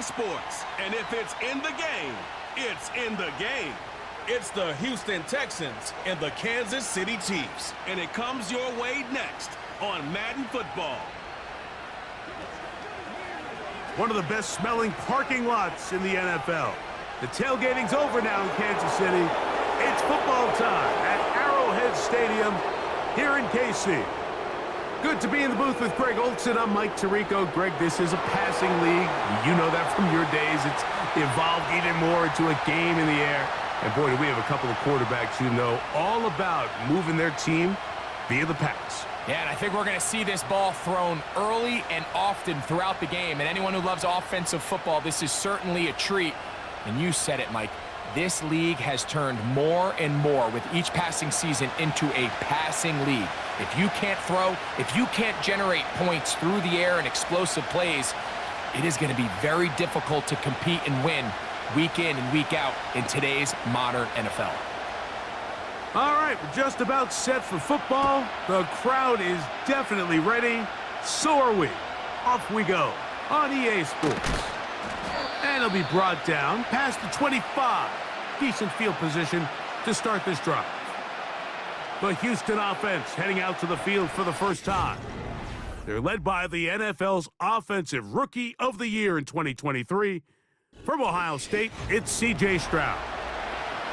sports. And if it's in the game, it's in the game. It's the Houston Texans and the Kansas City Chiefs. And it comes your way next on Madden Football. One of the best smelling parking lots in the NFL. The tailgating's over now in Kansas City. It's football time at Arrowhead Stadium here in KC. Good to be in the booth with Greg Olson. I'm Mike Tirico. Greg, this is a passing league. You know that from your days. It's evolved even more into a game in the air. And boy, do we have a couple of quarterbacks who know all about moving their team via the pass. Yeah, and I think we're going to see this ball thrown early and often throughout the game. And anyone who loves offensive football, this is certainly a treat. And you said it, Mike. This league has turned more and more with each passing season into a passing league. If you can't throw, if you can't generate points through the air and explosive plays, it is going to be very difficult to compete and win week in and week out in today's modern NFL. All right, we're just about set for football. The crowd is definitely ready. So are we. Off we go on EA Sports. And it'll be brought down past the 25. Decent field position to start this drive. The Houston offense heading out to the field for the first time. They're led by the NFL's Offensive Rookie of the Year in 2023. From Ohio State, it's C.J. Stroud.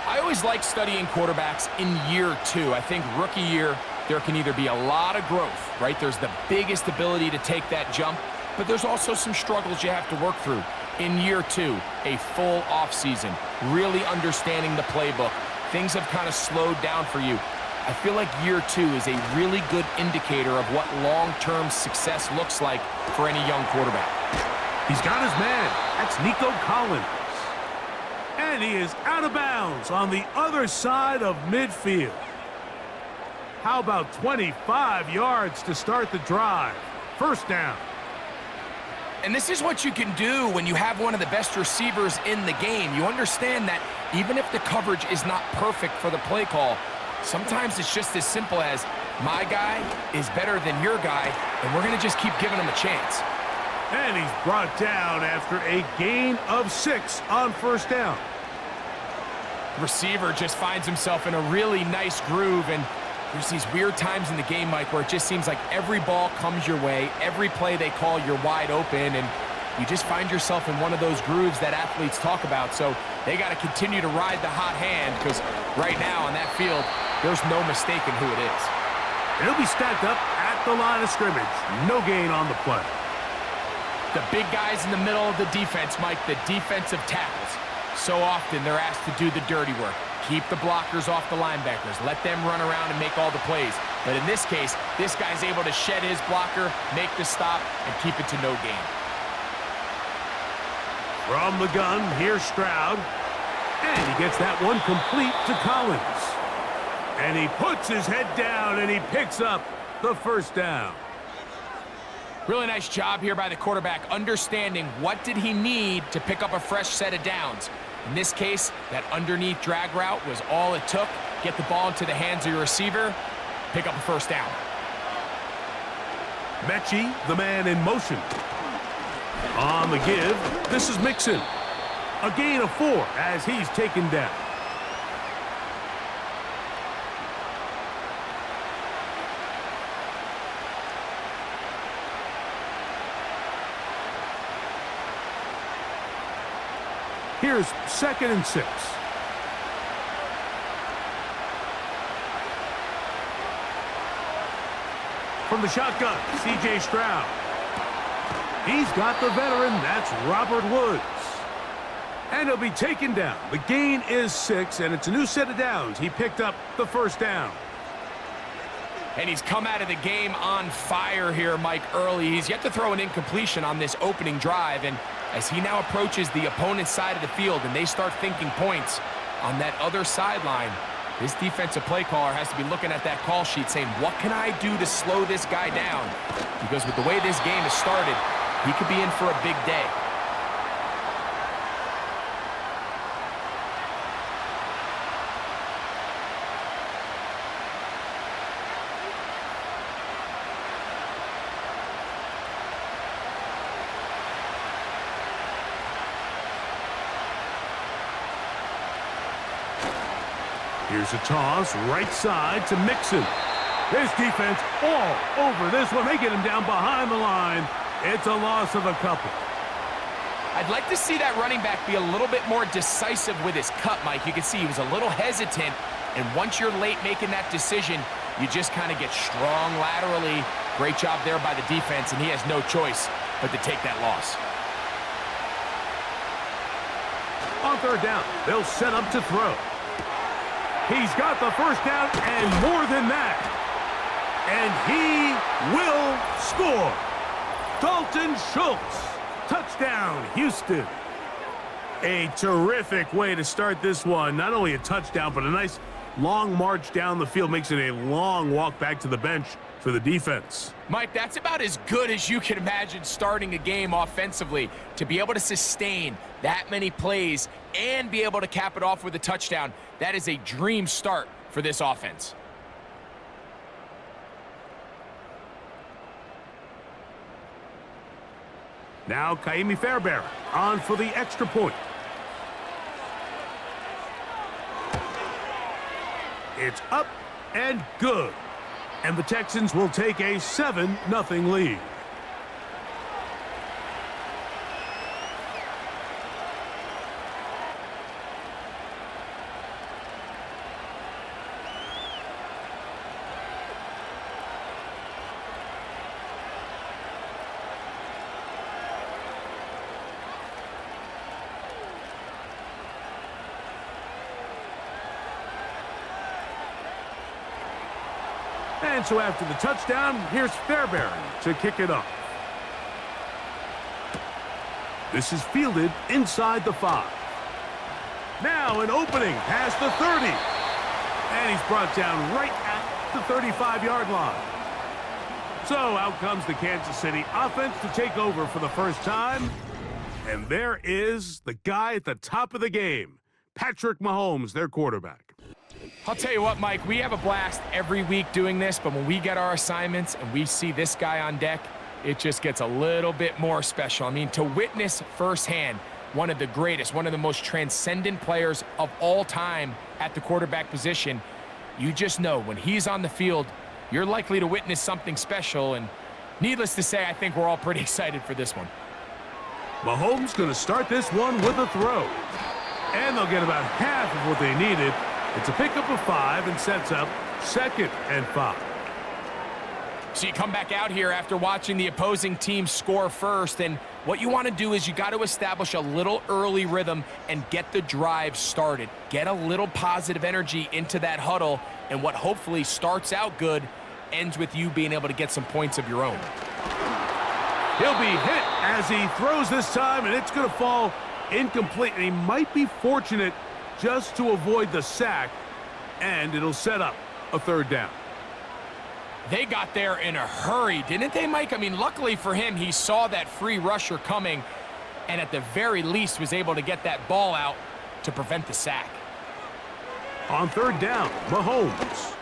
I always like studying quarterbacks in year two. I think rookie year, there can either be a lot of growth, right? There's the biggest ability to take that jump, but there's also some struggles you have to work through. In year two, a full offseason, really understanding the playbook. Things have kind of slowed down for you. I feel like year two is a really good indicator of what long-term success looks like for any young quarterback. He's got his man. That's Nico Collins. And he is out of bounds on the other side of midfield. How about 25 yards to start the drive? First down. And this is what you can do when you have one of the best receivers in the game. You understand that even if the coverage is not perfect for the play call, sometimes it's just as simple as my guy is better than your guy, and we're going to just keep giving him a chance. And he's brought down after a gain of 6 on first down. Receiver just finds himself in a really nice groove, and there's these weird times in the game, Mike, where it just seems like every ball comes your way, every play they call, you're wide open, and you just find yourself in one of those grooves that athletes talk about. So they got to continue to ride the hot hand, because right now on that field, there's no mistaking who it is. It'll be stacked up at the line of scrimmage. No gain on the play. The big guys in the middle of the defense, Mike, the defensive tackles. So often they're asked to do the dirty work. Keep the blockers off the linebackers. Let them run around and make all the plays. But in this case, this guy's able to shed his blocker, make the stop, and keep it to no gain. From the gun, here's Stroud. And he gets that one complete to Collins. And he puts his head down and he picks up the first down. Really nice job here by the quarterback, understanding what did he need to pick up a fresh set of downs. In this case, that underneath drag route was all it took. Get the ball into the hands of your receiver, pick up a first down. Mechie, the man in motion. On the give, this is Mixon. A gain of 4 as he's taken down. Here's 2nd and 6. From the shotgun, C.J. Stroud. He's got the veteran. That's Robert Woods. And he'll be taken down. The gain is 6, and it's a new set of downs. He picked up the first down. And he's come out of the game on fire here, Mike, early. He's yet to throw an incompletion on this opening drive, and as he now approaches the opponent's side of the field and they start thinking points on that other sideline, this defensive play caller has to be looking at that call sheet saying, what can I do to slow this guy down? Because with the way this game has started, he could be in for a big day. Here's a toss, right side to Mixon. His defense all over this one. They get him down behind the line. It's a loss of a couple. I'd like to see that running back be a little bit more decisive with his cut, Mike. You can see he was a little hesitant, and once you're late making that decision, you just kind of get strong laterally. Great job there by the defense, and he has no choice but to take that loss. On third down, they'll set up to throw. He's got the first down and more than that. And he will score. Dalton Schultz. Touchdown, Houston. A terrific way to start this one. Not only a touchdown, but a nice long march down the field. Makes it a long walk back to the bench for the defense. Mike, that's about as good as you can imagine starting a game offensively. To be able to sustain that many plays and be able to cap it off with a touchdown, that is a dream start for this offense. Now Kaimi Fairbairn on for the extra point. It's up and good. And the Texans will take a 7-0 lead. And so after the touchdown, here's Fairbairn to kick it off. This is fielded inside the 5. Now an opening past the 30. And he's brought down right at the 35-yard line. So out comes the Kansas City offense to take over for the first time. And there is the guy at the top of the game, Patrick Mahomes, their quarterback. I'll tell you what, Mike, we have a blast every week doing this, but when we get our assignments and we see this guy on deck, it just gets a little bit more special. I mean, to witness firsthand one of the greatest, one of the most transcendent players of all time at the quarterback position, you just know when he's on the field, you're likely to witness something special, and needless to say, I think we're all pretty excited for this one. Mahomes going to start this one with a throw. And they'll get about half of what they needed. It's a pickup of 5 and sets up 2nd and 5. So you come back out here after watching the opposing team score first, and what you want to do is you got to establish a little early rhythm and get the drive started. Get a little positive energy into that huddle, and what hopefully starts out good ends with you being able to get some points of your own. He'll be hit as he throws this time, and it's going to fall incomplete. And he might be fortunate just to avoid the sack, and it'll set up a 3rd down. They got there in a hurry, didn't they, Mike? I mean, luckily for him, he saw that free rusher coming, and at the very least was able to get that ball out to prevent the sack. On 3rd down, Mahomes.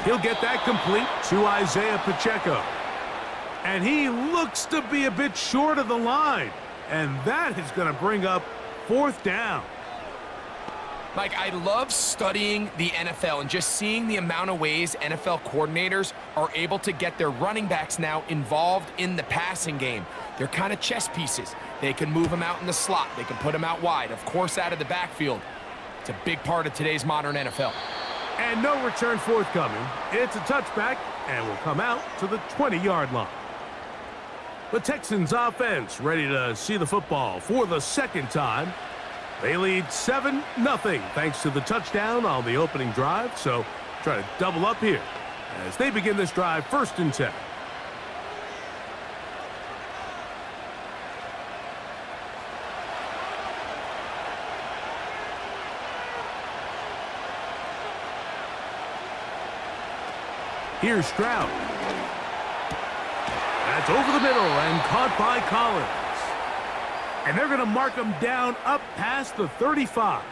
He'll get that complete to Isaiah Pacheco. And he looks to be a bit short of the line, and that is going to bring up 4th down. Mike, I love studying the NFL and just seeing the amount of ways NFL coordinators are able to get their running backs now involved in the passing game. They're kind of chess pieces. They can move them out in the slot. They can put them out wide, of course, out of the backfield. It's a big part of today's modern NFL. And no return forthcoming. It's a touchback and will come out to the 20-yard line. The Texans offense ready to see the football for the 2nd time. They lead 7-0 thanks to the touchdown on the opening drive. So try to double up here as they begin this drive 1st and 10. Here's Stroud. That's over the middle and caught by Collins. And they're going to mark him down up past the 35.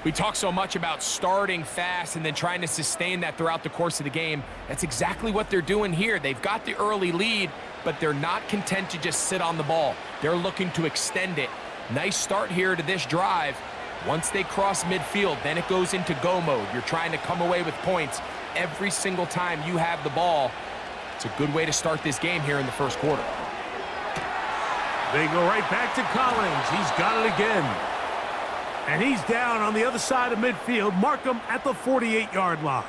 We talk so much about starting fast and then trying to sustain that throughout the course of the game. That's exactly what they're doing here. They've got the early lead, but they're not content to just sit on the ball. They're looking to extend it. Nice start here to this drive. Once they cross midfield, then it goes into go mode. You're trying to come away with points every single time you have the ball. It's a good way to start this game here in the first quarter. They go right back to Collins. He's got it again. And he's down on the other side of midfield. Mark him at the 48-yard line.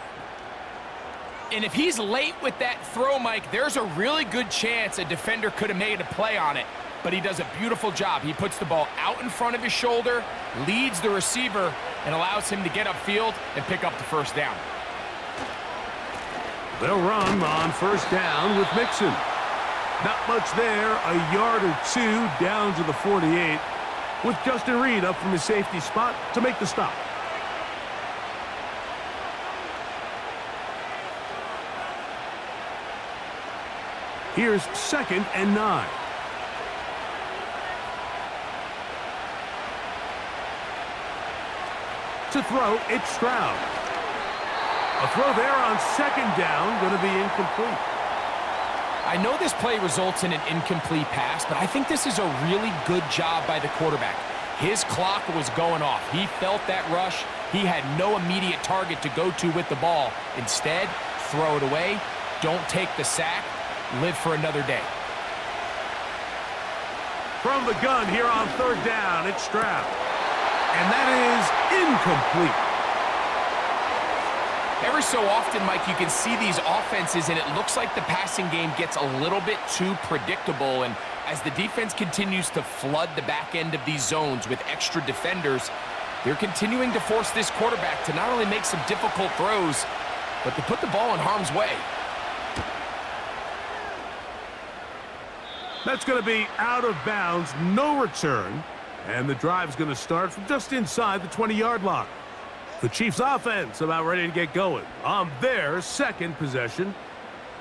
And if he's late with that throw, Mike, there's a really good chance a defender could have made a play on it. But he does a beautiful job. He puts the ball out in front of his shoulder, leads the receiver, and allows him to get upfield and pick up the first down. They'll run on first down with Mixon. Not much there, a yard or two down to the 48, with Justin Reed up from his safety spot to make the stop. Here's 2nd and 9. To throw, it's Stroud. A throw there on 2nd down, going to be incomplete. I know this play results in an incomplete pass, but I think this is a really good job by the quarterback. His clock was going off. He felt that rush. He had no immediate target to go to with the ball. Instead, throw it away. Don't take the sack. Live for another day. From the gun here on 3rd down, it's Stroud. And that is incomplete. Every so often, Mike, you can see these offenses, and it looks like the passing game gets a little bit too predictable. And as the defense continues to flood the back end of these zones with extra defenders, they're continuing to force this quarterback to not only make some difficult throws, but to put the ball in harm's way. That's going to be out of bounds, no return. And the drive's going to start from just inside the 20-yard line. The Chiefs' offense about ready to get going on their 2nd possession.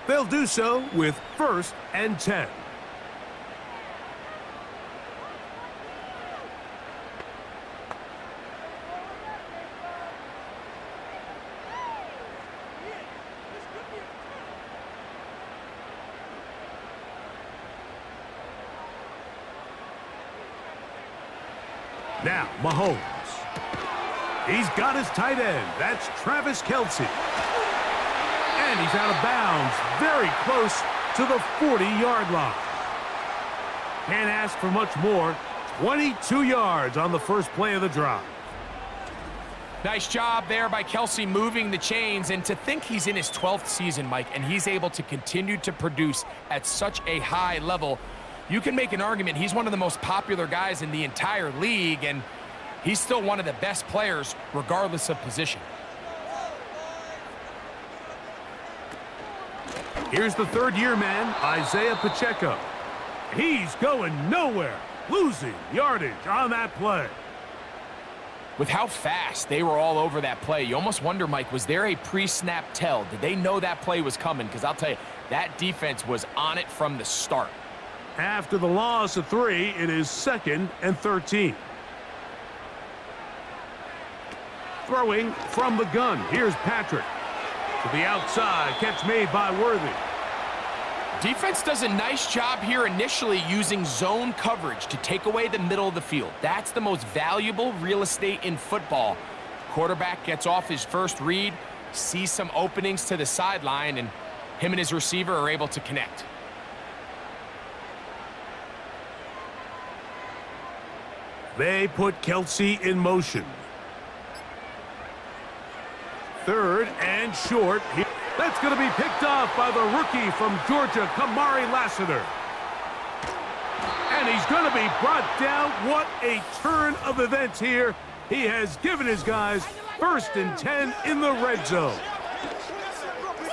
They'll do so with 1st and 10. Now, Mahomes. He's got his tight end. That's Travis Kelce. And he's out of bounds, very close to the 40-yard line. Can't ask for much more. 22 yards on the first play of the drive. Nice job there by Kelce moving the chains. And to think he's in his 12th season, Mike, and he's able to continue to produce at such a high level, you can make an argument he's one of the most popular guys in the entire league, and he's still one of the best players regardless of position. Here's the 3rd-year man, Isaiah Pacheco. He's going nowhere, losing yardage on that play. With how fast they were all over that play, you almost wonder, Mike, was there a pre-snap tell? Did they know that play was coming? Because I'll tell you, that defense was on it from the start. After the loss of 3, it is 2nd and 13. Throwing from the gun. Here's Patrick. To the outside. Catch made by Worthy. Defense does a nice job here initially using zone coverage to take away the middle of the field. That's the most valuable real estate in football. Quarterback gets off his first read, sees some openings to the sideline, and him and his receiver are able to connect. They put Kelce in motion. 3rd and short. That's going to be picked off by the rookie from Georgia, Kamari Lassiter. And he's going to be brought down. What a turn of events here. He has given his guys 1st and 10 in the red zone.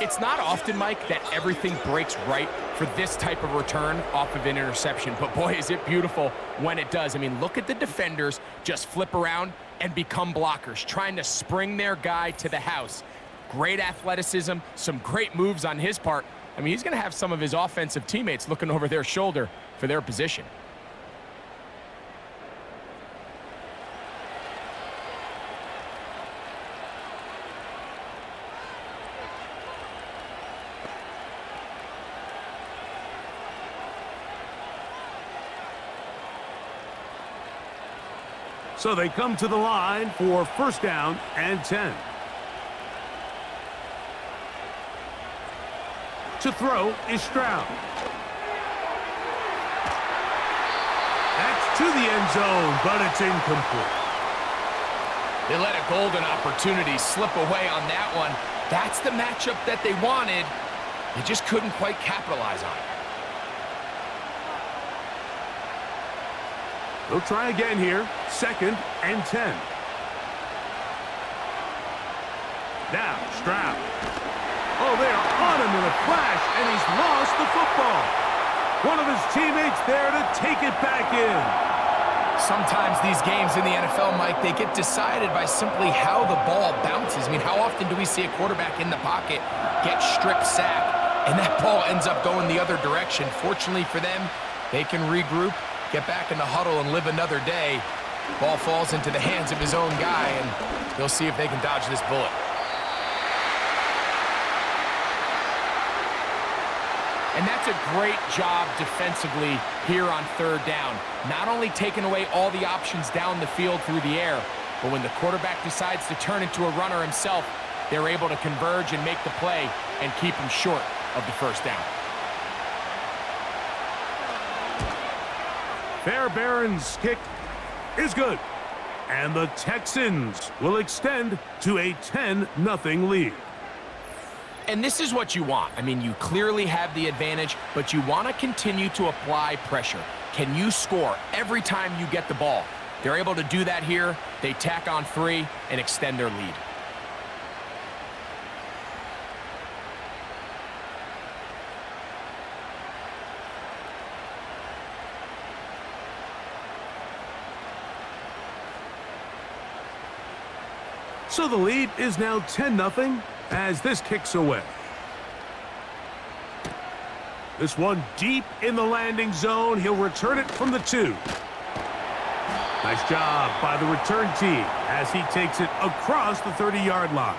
It's not often, Mike, that everything breaks right for this type of return off of an interception. But boy, is it beautiful when it does. I mean, look at the defenders just flip around and become blockers, trying to spring their guy to the house. Great athleticism, some great moves on his part. I mean, he's going to have some of his offensive teammates looking over their shoulder for their position. So they come to the line for first down and 10. To throw is Stroud. That's to the end zone, but it's incomplete. They let a golden opportunity slip away on that one. That's the matchup that they wanted. They just couldn't quite capitalize on it. They'll try again here. Second and 10. Now, Stroud. Oh, they are on him in a flash, and he's lost the football. One of his teammates there to take it back in. Sometimes these games in the NFL, Mike, they get decided by simply how the ball bounces. I mean, how often do we see a quarterback in the pocket get strip sacked, and that ball ends up going the other direction? Fortunately for them, they can regroup, get back in the huddle, and live another day. Ball falls into the hands of his own guy, and they'll see if they can dodge this bullet. And that's a great job defensively here on third down. Not only taking away all the options down the field through the air, but when the quarterback decides to turn into a runner himself, they're able to converge and make the play and keep him short of the first down. Fairbairn's kick is good. And the Texans will extend to a 10-0 lead. And this is what you want. I mean, you clearly have the advantage, but you want to continue to apply pressure. Can you score every time you get the ball? They're able to do that here. They tack on 3 and extend their lead. So the lead is now 10-0 as this kicks away. This one deep in the landing zone. He'll return it from the 2. Nice job by the return team as he takes it across the 30-yard line.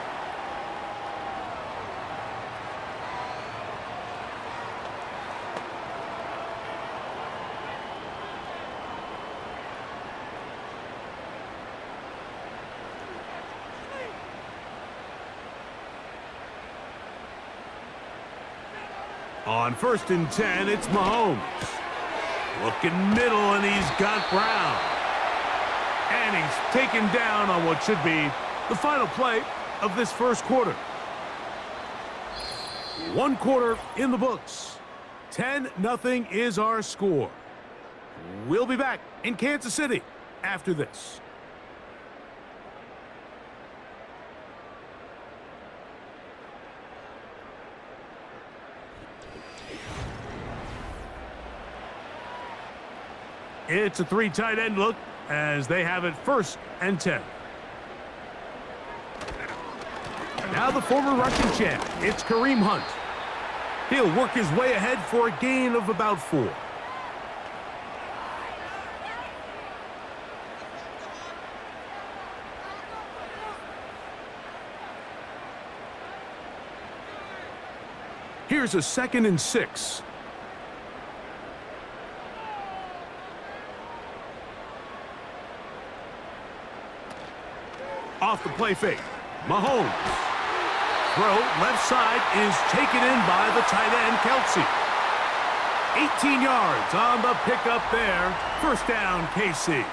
On first and 10, it's Mahomes. Looking middle, and he's got Brown. And he's taken down on what should be the final play of this first quarter. One quarter in the books. 10-0 is our score. We'll be back in Kansas City after this. It's a 3 tight end look as they have it first and 10. Now the former Russian champ, it's Kareem Hunt. He'll work his way ahead for a gain of about 4. Here's a 2nd and 6. Off the play fake. Mahomes. Throw left side is taken in by the tight end, Kelsey. 18 yards on the pickup there. First down, KC.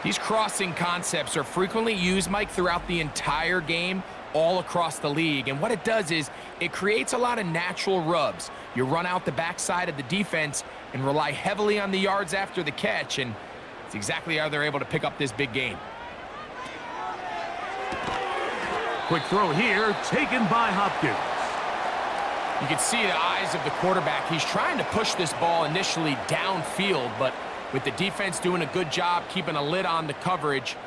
These crossing concepts are frequently used, Mike, throughout the entire game, all across the league. And what it does is it creates a lot of natural rubs. You run out the backside of the defense and rely heavily on the yards after the catch, and it's exactly how they're able to pick up this big game. Quick throw here, taken by Hopkins. You can see the eyes of the quarterback. He's trying to push this ball initially downfield, but with the defense doing a good job keeping a lid on the coverage,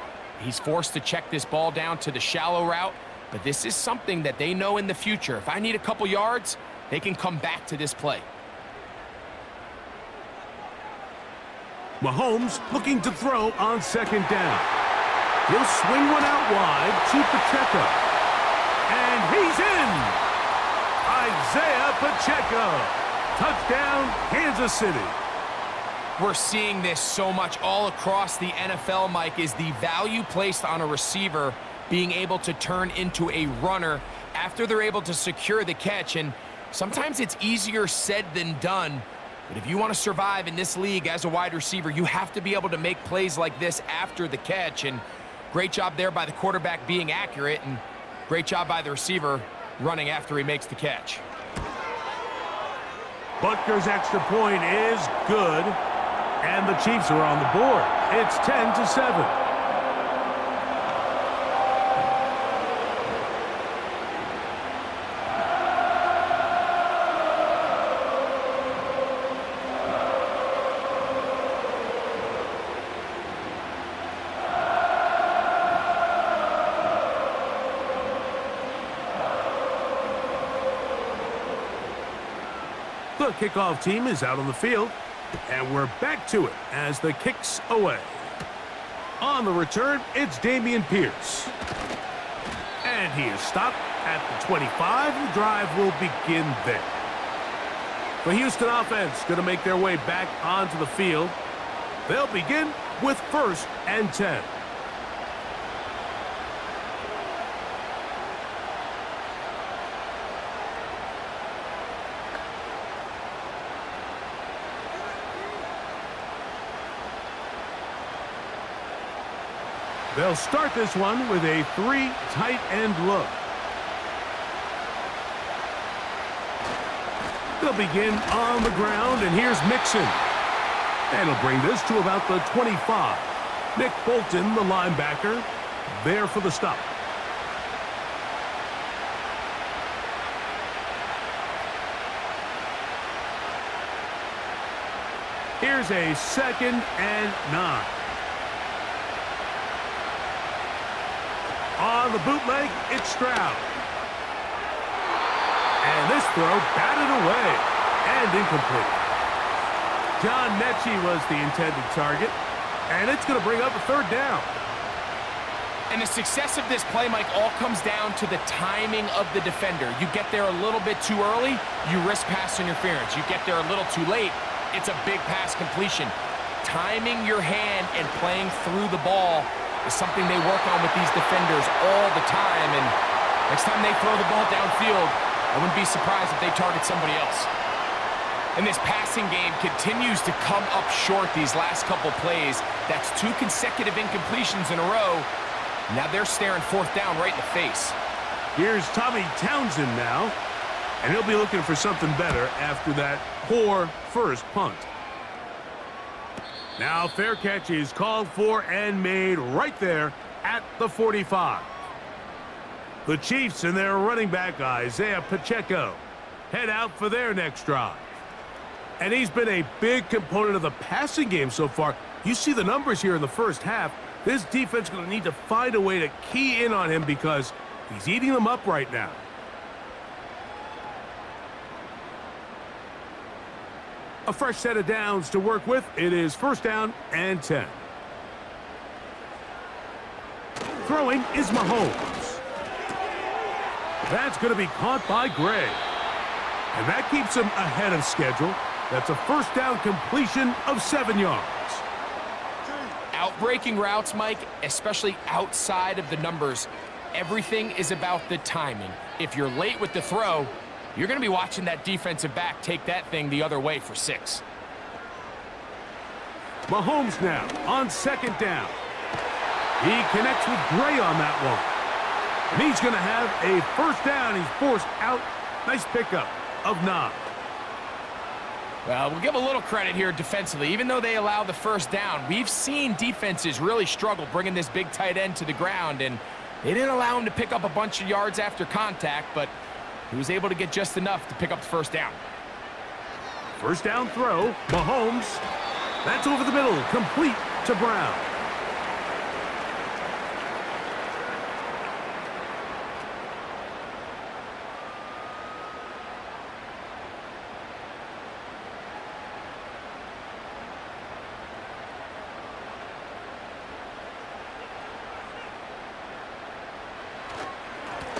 he's forced to check this ball down to the shallow route. But this is something that they know in the future. If I need a couple yards, they can come back to this play. Mahomes looking to throw on 2nd down. He'll swing one out wide to Pacheco. And he's in! Isaiah Pacheco. Touchdown, Kansas City. We're seeing this so much all across the NFL, Mike, is the value placed on a receiver being able to turn into a runner after they're able to secure the catch. And sometimes it's easier said than done. But if you want to survive in this league as a wide receiver, you have to be able to make plays like this after the catch. And great job there by the quarterback being accurate, and great job by the receiver running after he makes the catch. Butker's extra point is good, and the Chiefs are on the board. It's 10-7. The kickoff team is out on the field, and we're back to it as the kick's away. On the return, it's Dameon Pierce. And he is stopped at the 25. The drive will begin there. The Houston offense going to make their way back onto the field. They'll begin with 1st and 10. They'll start this one with a 3 tight end look. They'll begin on the ground, and here's Mixon. And he'll bring this to about the 25. Nick Bolton, the linebacker, there for the stop. Here's a 2nd and 9. On the bootleg, it's Stroud. And this throw batted away and incomplete. John Mechie was the intended target, and it's going to bring up a 3rd down. And the success of this play, Mike, all comes down to the timing of the defender. You get there a little bit too early, you risk pass interference. You get there a little too late, it's a big pass completion. Timing your hand and playing through the ball is something they work on with these defenders all the time. And next time they throw the ball downfield, I wouldn't be surprised if they target somebody else. And this passing game continues to come up short these last couple plays. That's 2 consecutive incompletions in a row. Now they're staring 4th down right in the face. Here's Tommy Townsend now, and he'll be looking for something better after that poor first punt. Now fair catch is called for and made right there at the 45. The Chiefs and their running back Isaiah Pacheco head out for their next drive. And he's been a big component of the passing game so far. You see the numbers here in the first half. This defense is going to need to find a way to key in on him because he's eating them up right now. A fresh set of downs to work with. It is 1st down and 10. Throwing is Mahomes. That's going to be caught by Gray. And that keeps him ahead of schedule. That's a 1st down completion of 7 yards. Outbreaking routes, Mike, especially outside of the numbers, everything is about the timing. If you're late with the throw, you're going to be watching that defensive back take that thing the other way for 6. Mahomes now on 2nd down. He connects with Gray on that one. And he's going to have a 1st down. He's forced out. Nice pickup of 9. Well, we'll give a little credit here defensively. Even though they allow the 1st down, we've seen defenses really struggle bringing this big tight end to the ground, and they didn't allow him to pick up a bunch of yards after contact, but he was able to get just enough to pick up the 1st down. 1st down throw, Mahomes. That's over the middle, complete to Brown.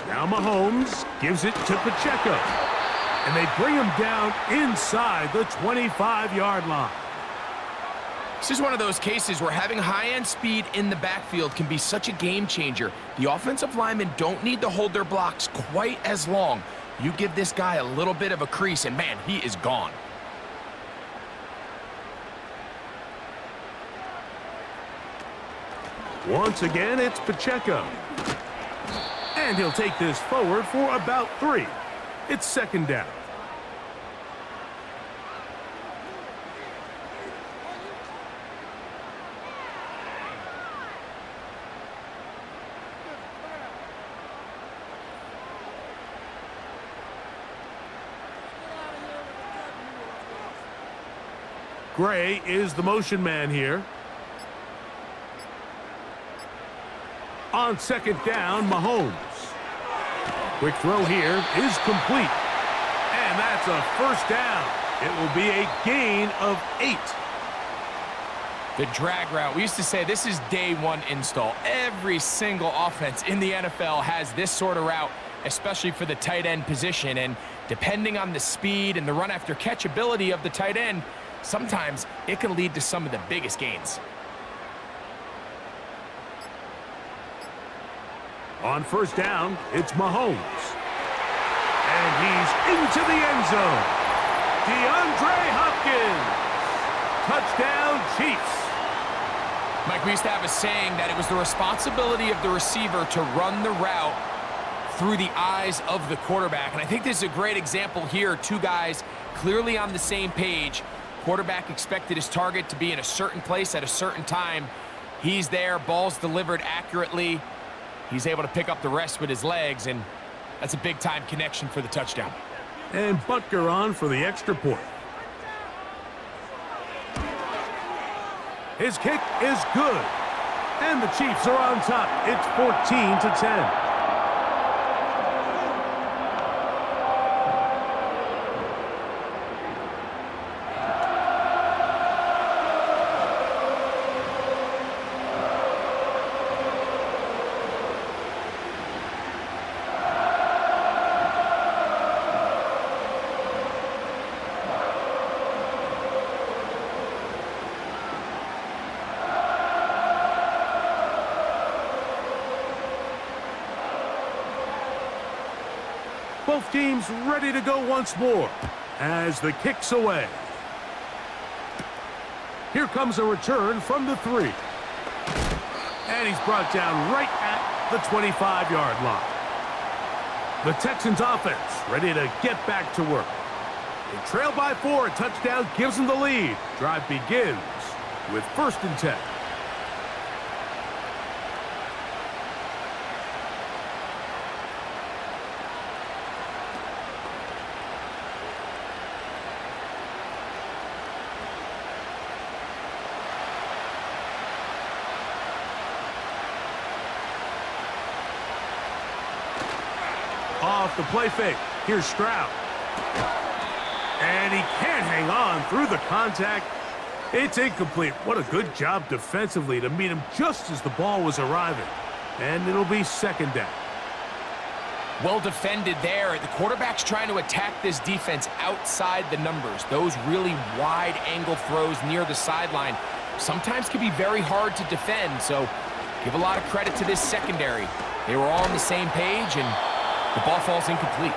Now Mahomes gives it to Pacheco. And they bring him down inside the 25-yard line. This is one of those cases where having high-end speed in the backfield can be such a game changer. The offensive linemen don't need to hold their blocks quite as long. You give this guy a little bit of a crease, and man, he is gone. Once again, it's Pacheco. And he'll take this forward for about 3. It's second down. Gray is the motion man here. On second down, Mahomes. Quick throw here is complete. And that's a first down. It will be a gain of 8. The drag route. We used to say this is day one install. Every single offense in the NFL has this sort of route, especially for the tight end position. And depending on the speed and the run after catch ability of the tight end, sometimes it can lead to some of the biggest gains. On first down, it's Mahomes. And he's into the end zone. DeAndre Hopkins. Touchdown, Chiefs. Mike, we used to have a saying that it was the responsibility of the receiver to run the route through the eyes of the quarterback. And I think this is a great example here. Two guys clearly on the same page. Quarterback expected his target to be in a certain place at a certain time. He's there, ball's delivered accurately. He's able to pick up the rest with his legs, and that's a big-time connection for the touchdown. And Butker on for the extra point. His kick is good. And the Chiefs are on top. It's 14-10. Both teams ready to go once more as the kick's away. Here comes a return from the 3. And he's brought down right at the 25-yard line. The Texans offense ready to get back to work. They trail by 4. A touchdown gives them the lead. Drive begins with 1st and 10. Off the play fake. Here's Stroud. And he can't hang on through the contact. It's incomplete. What a good job defensively to meet him just as the ball was arriving. And it'll be second down. Well defended there. The quarterback's trying to attack this defense outside the numbers. Those really wide angle throws near the sideline sometimes can be very hard to defend. So give a lot of credit to this secondary. They were all on the same page, and the ball falls incomplete.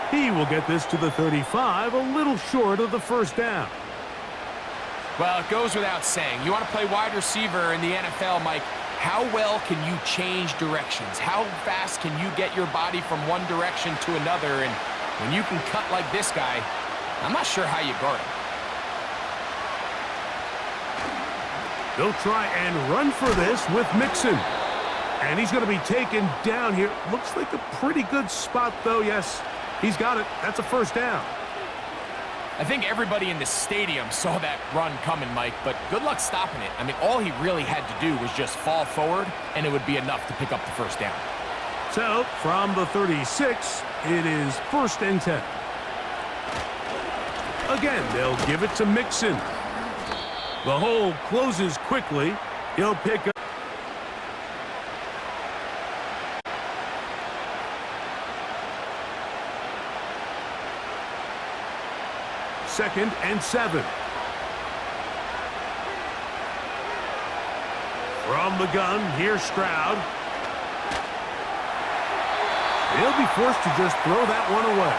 He will get this to the 35, a little short of the first down. Well, it goes without saying. You want to play wide receiver in the NFL, Mike. How well can you change directions? How fast can you get your body from one direction to another? And when you can cut like this guy, I'm not sure how you guard him. They'll try and run for this with Mixon. And he's going to be taken down here. Looks like a pretty good spot, though. Yes, he's got it. That's a first down. I think everybody in the stadium saw that run coming, Mike, but good luck stopping it. I mean, all he really had to do was just fall forward, and it would be enough to pick up the first down. So, from the 36, it is 1st and 10. Again, they'll give it to Mixon. The hole closes quickly. He'll pick up. Second and 7. From the gun, here's Stroud. He'll be forced to just throw that one away.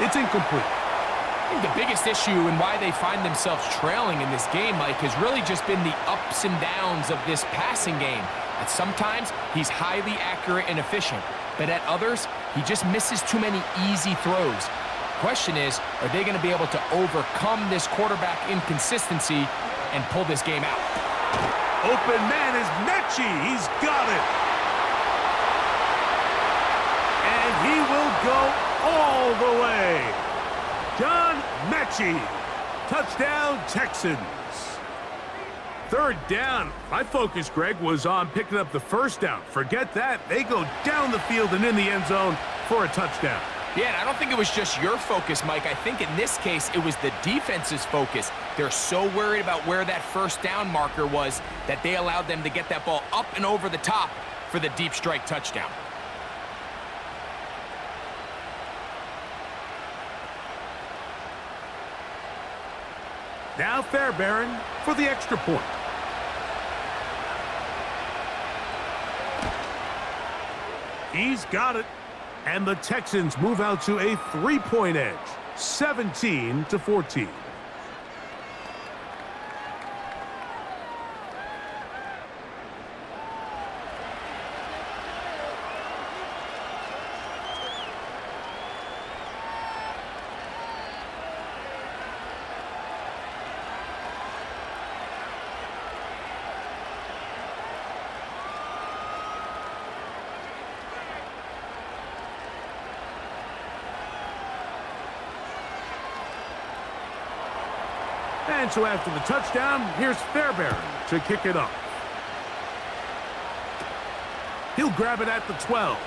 It's incomplete. I think the biggest issue and why they find themselves trailing in this game, Mike, has really just been the ups and downs of this passing game. At sometimes, he's highly accurate and efficient, but at others, he just misses too many easy throws. Question is, are they going to be able to overcome this quarterback inconsistency and pull this game out? Open man is Mechie. He's got it. And he will go all the way. John Mechie. Touchdown, Texans. Third down. My focus, Greg, was on picking up the first down. Forget that. They go down the field and in the end zone for a touchdown. Yeah, and I don't think it was just your focus, Mike. I think in this case, it was the defense's focus. They're so worried about where that first down marker was that they allowed them to get that ball up and over the top for the deep strike touchdown. Now Fairbairn for the extra point. He's got it. And the Texans move out to a 3-point edge, 17-14. And so after the touchdown, here's Fairbairn to kick it off. He'll grab it at the 12.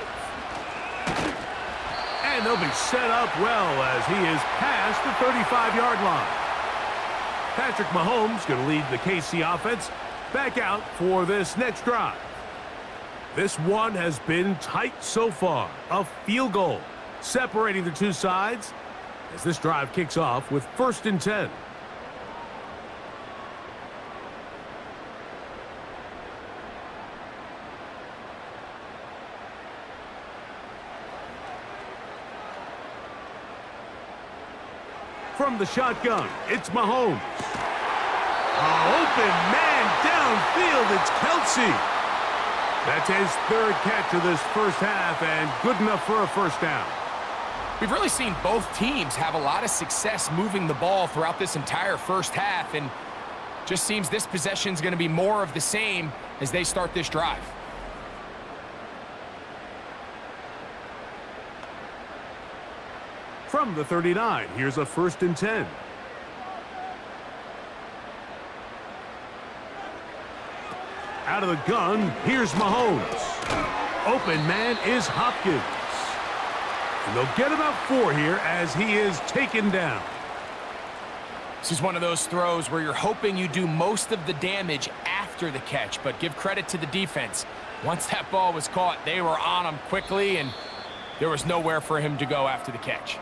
And they'll be set up well as he is past the 35-yard line. Patrick Mahomes going to lead the KC offense back out for this next drive. This one has been tight so far. A field goal separating the two sides as this drive kicks off with 1st and 10. From the shotgun, it's Mahomes. Open man downfield, it's Kelsey. That's his 3rd catch of this first half and good enough for a first down. We've really seen both teams have a lot of success moving the ball throughout this entire first half, and just seems this possession is going to be more of the same as they start this drive. From the 39, here's a 1st and 10. Out of the gun, here's Mahomes. Open man is Hopkins. And they'll get about 4 here as he is taken down. This is one of those throws where you're hoping you do most of the damage after the catch, but give credit to the defense. Once that ball was caught, they were on him quickly, and there was nowhere for him to go after the catch.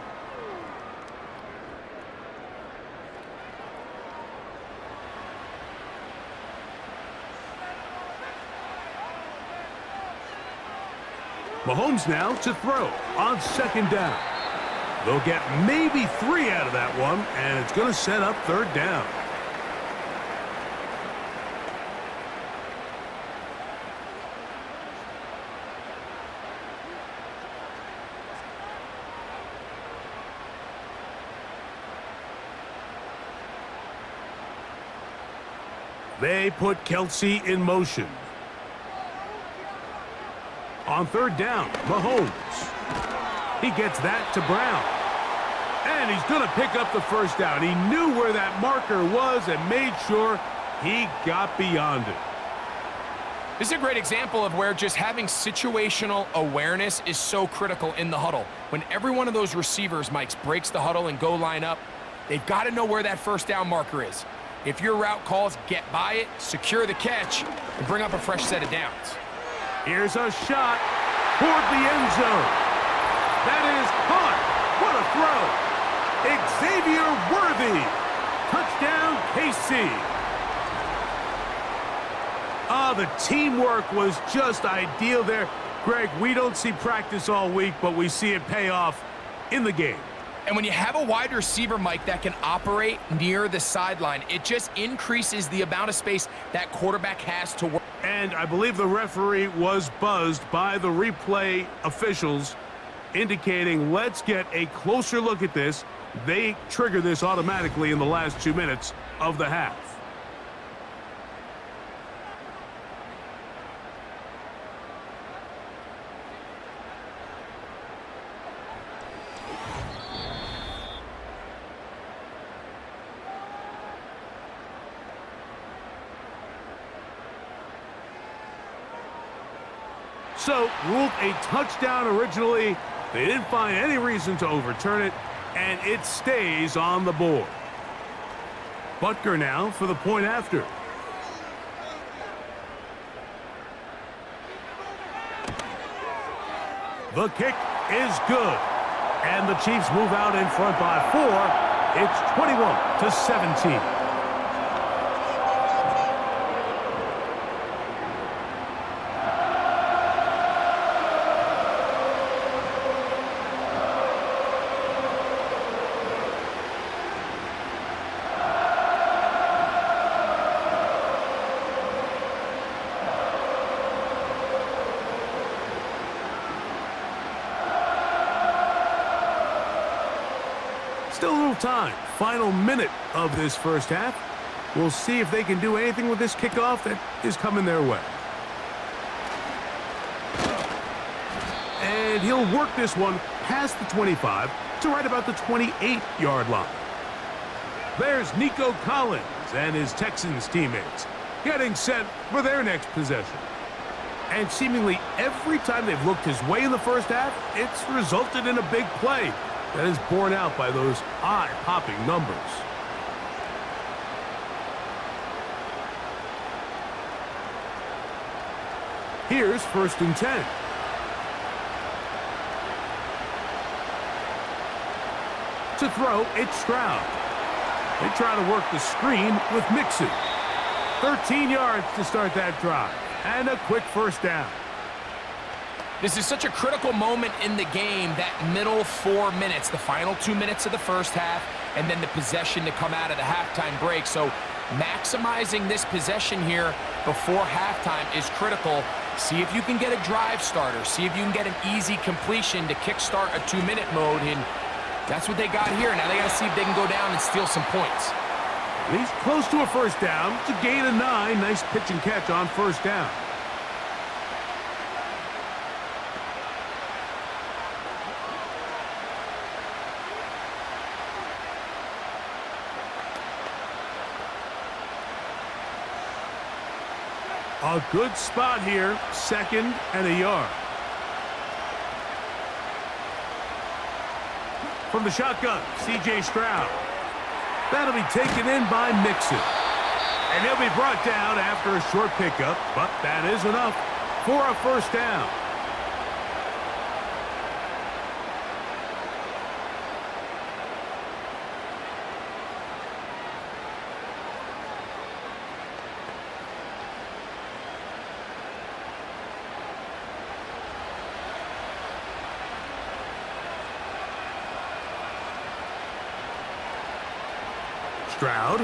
Mahomes now to throw on 2nd down. They'll get maybe 3 out of that one, and it's going to set up 3rd down. They put Kelsey in motion. On 3rd down, Mahomes. He gets that to Brown. And he's going to pick up the first down. He knew where that marker was and made sure he got beyond it. This is a great example of where just having situational awareness is so critical in the huddle. When every one of those receivers, Mike, breaks the huddle and go line up, they've got to know where that first down marker is. If your route calls, get by it, secure the catch, and bring up a fresh set of downs. Here's a shot toward the end zone. That is caught. What a throw. Xavier Worthy. Touchdown, KC. Oh, the teamwork was just ideal there. Greg, we don't see practice all week, but we see it pay off in the game. And when you have a wide receiver, Mike, that can operate near the sideline, it just increases the amount of space that quarterback has to work. And I believe the referee was buzzed by the replay officials, indicating let's get a closer look at this. They trigger this automatically in the last 2 minutes of the half. So, ruled a touchdown originally. They didn't find any reason to overturn it, and it stays on the board. Butker now for the point after. The kick is good, and the Chiefs move out in front by 4. It's 21-17. Still a little time. Final minute of this first half. We'll see if they can do anything with this kickoff that is coming their way. And he'll work this one past the 25 to right about the 28-yard line. There's Nico Collins and his Texans teammates getting set for their next possession. And seemingly every time they've looked his way in the first half, it's resulted in a big play that is borne out by those eye-popping numbers. Here's 1st and 10. To throw, it's Stroud. They try to work the screen with Mixon. 13 yards to start that drive, and a quick first down. This is such a critical moment in the game, that middle 4 minutes, the final 2 minutes of the first half, and then the possession to come out of the halftime break. So maximizing this possession here before halftime is critical. See if you can get a drive starter. See if you can get an easy completion to kickstart a 2-minute mode, and that's what they got here. Now they got to see if they can go down and steal some points. He's close to a first down to gain a 9. Nice pitch and catch on first down. A good spot here, 2nd and a yard. From the shotgun, C.J. Stroud. That'll be taken in by Mixon. And he'll be brought down after a short pickup, but that is enough for a first down. Stroud.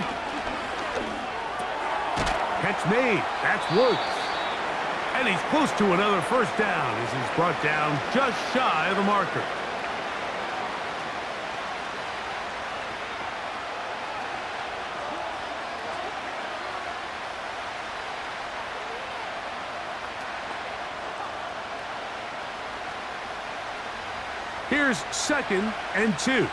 Catch made. That's Woods. And he's close to another first down as he's brought down just shy of the marker. Here's 2nd and 2.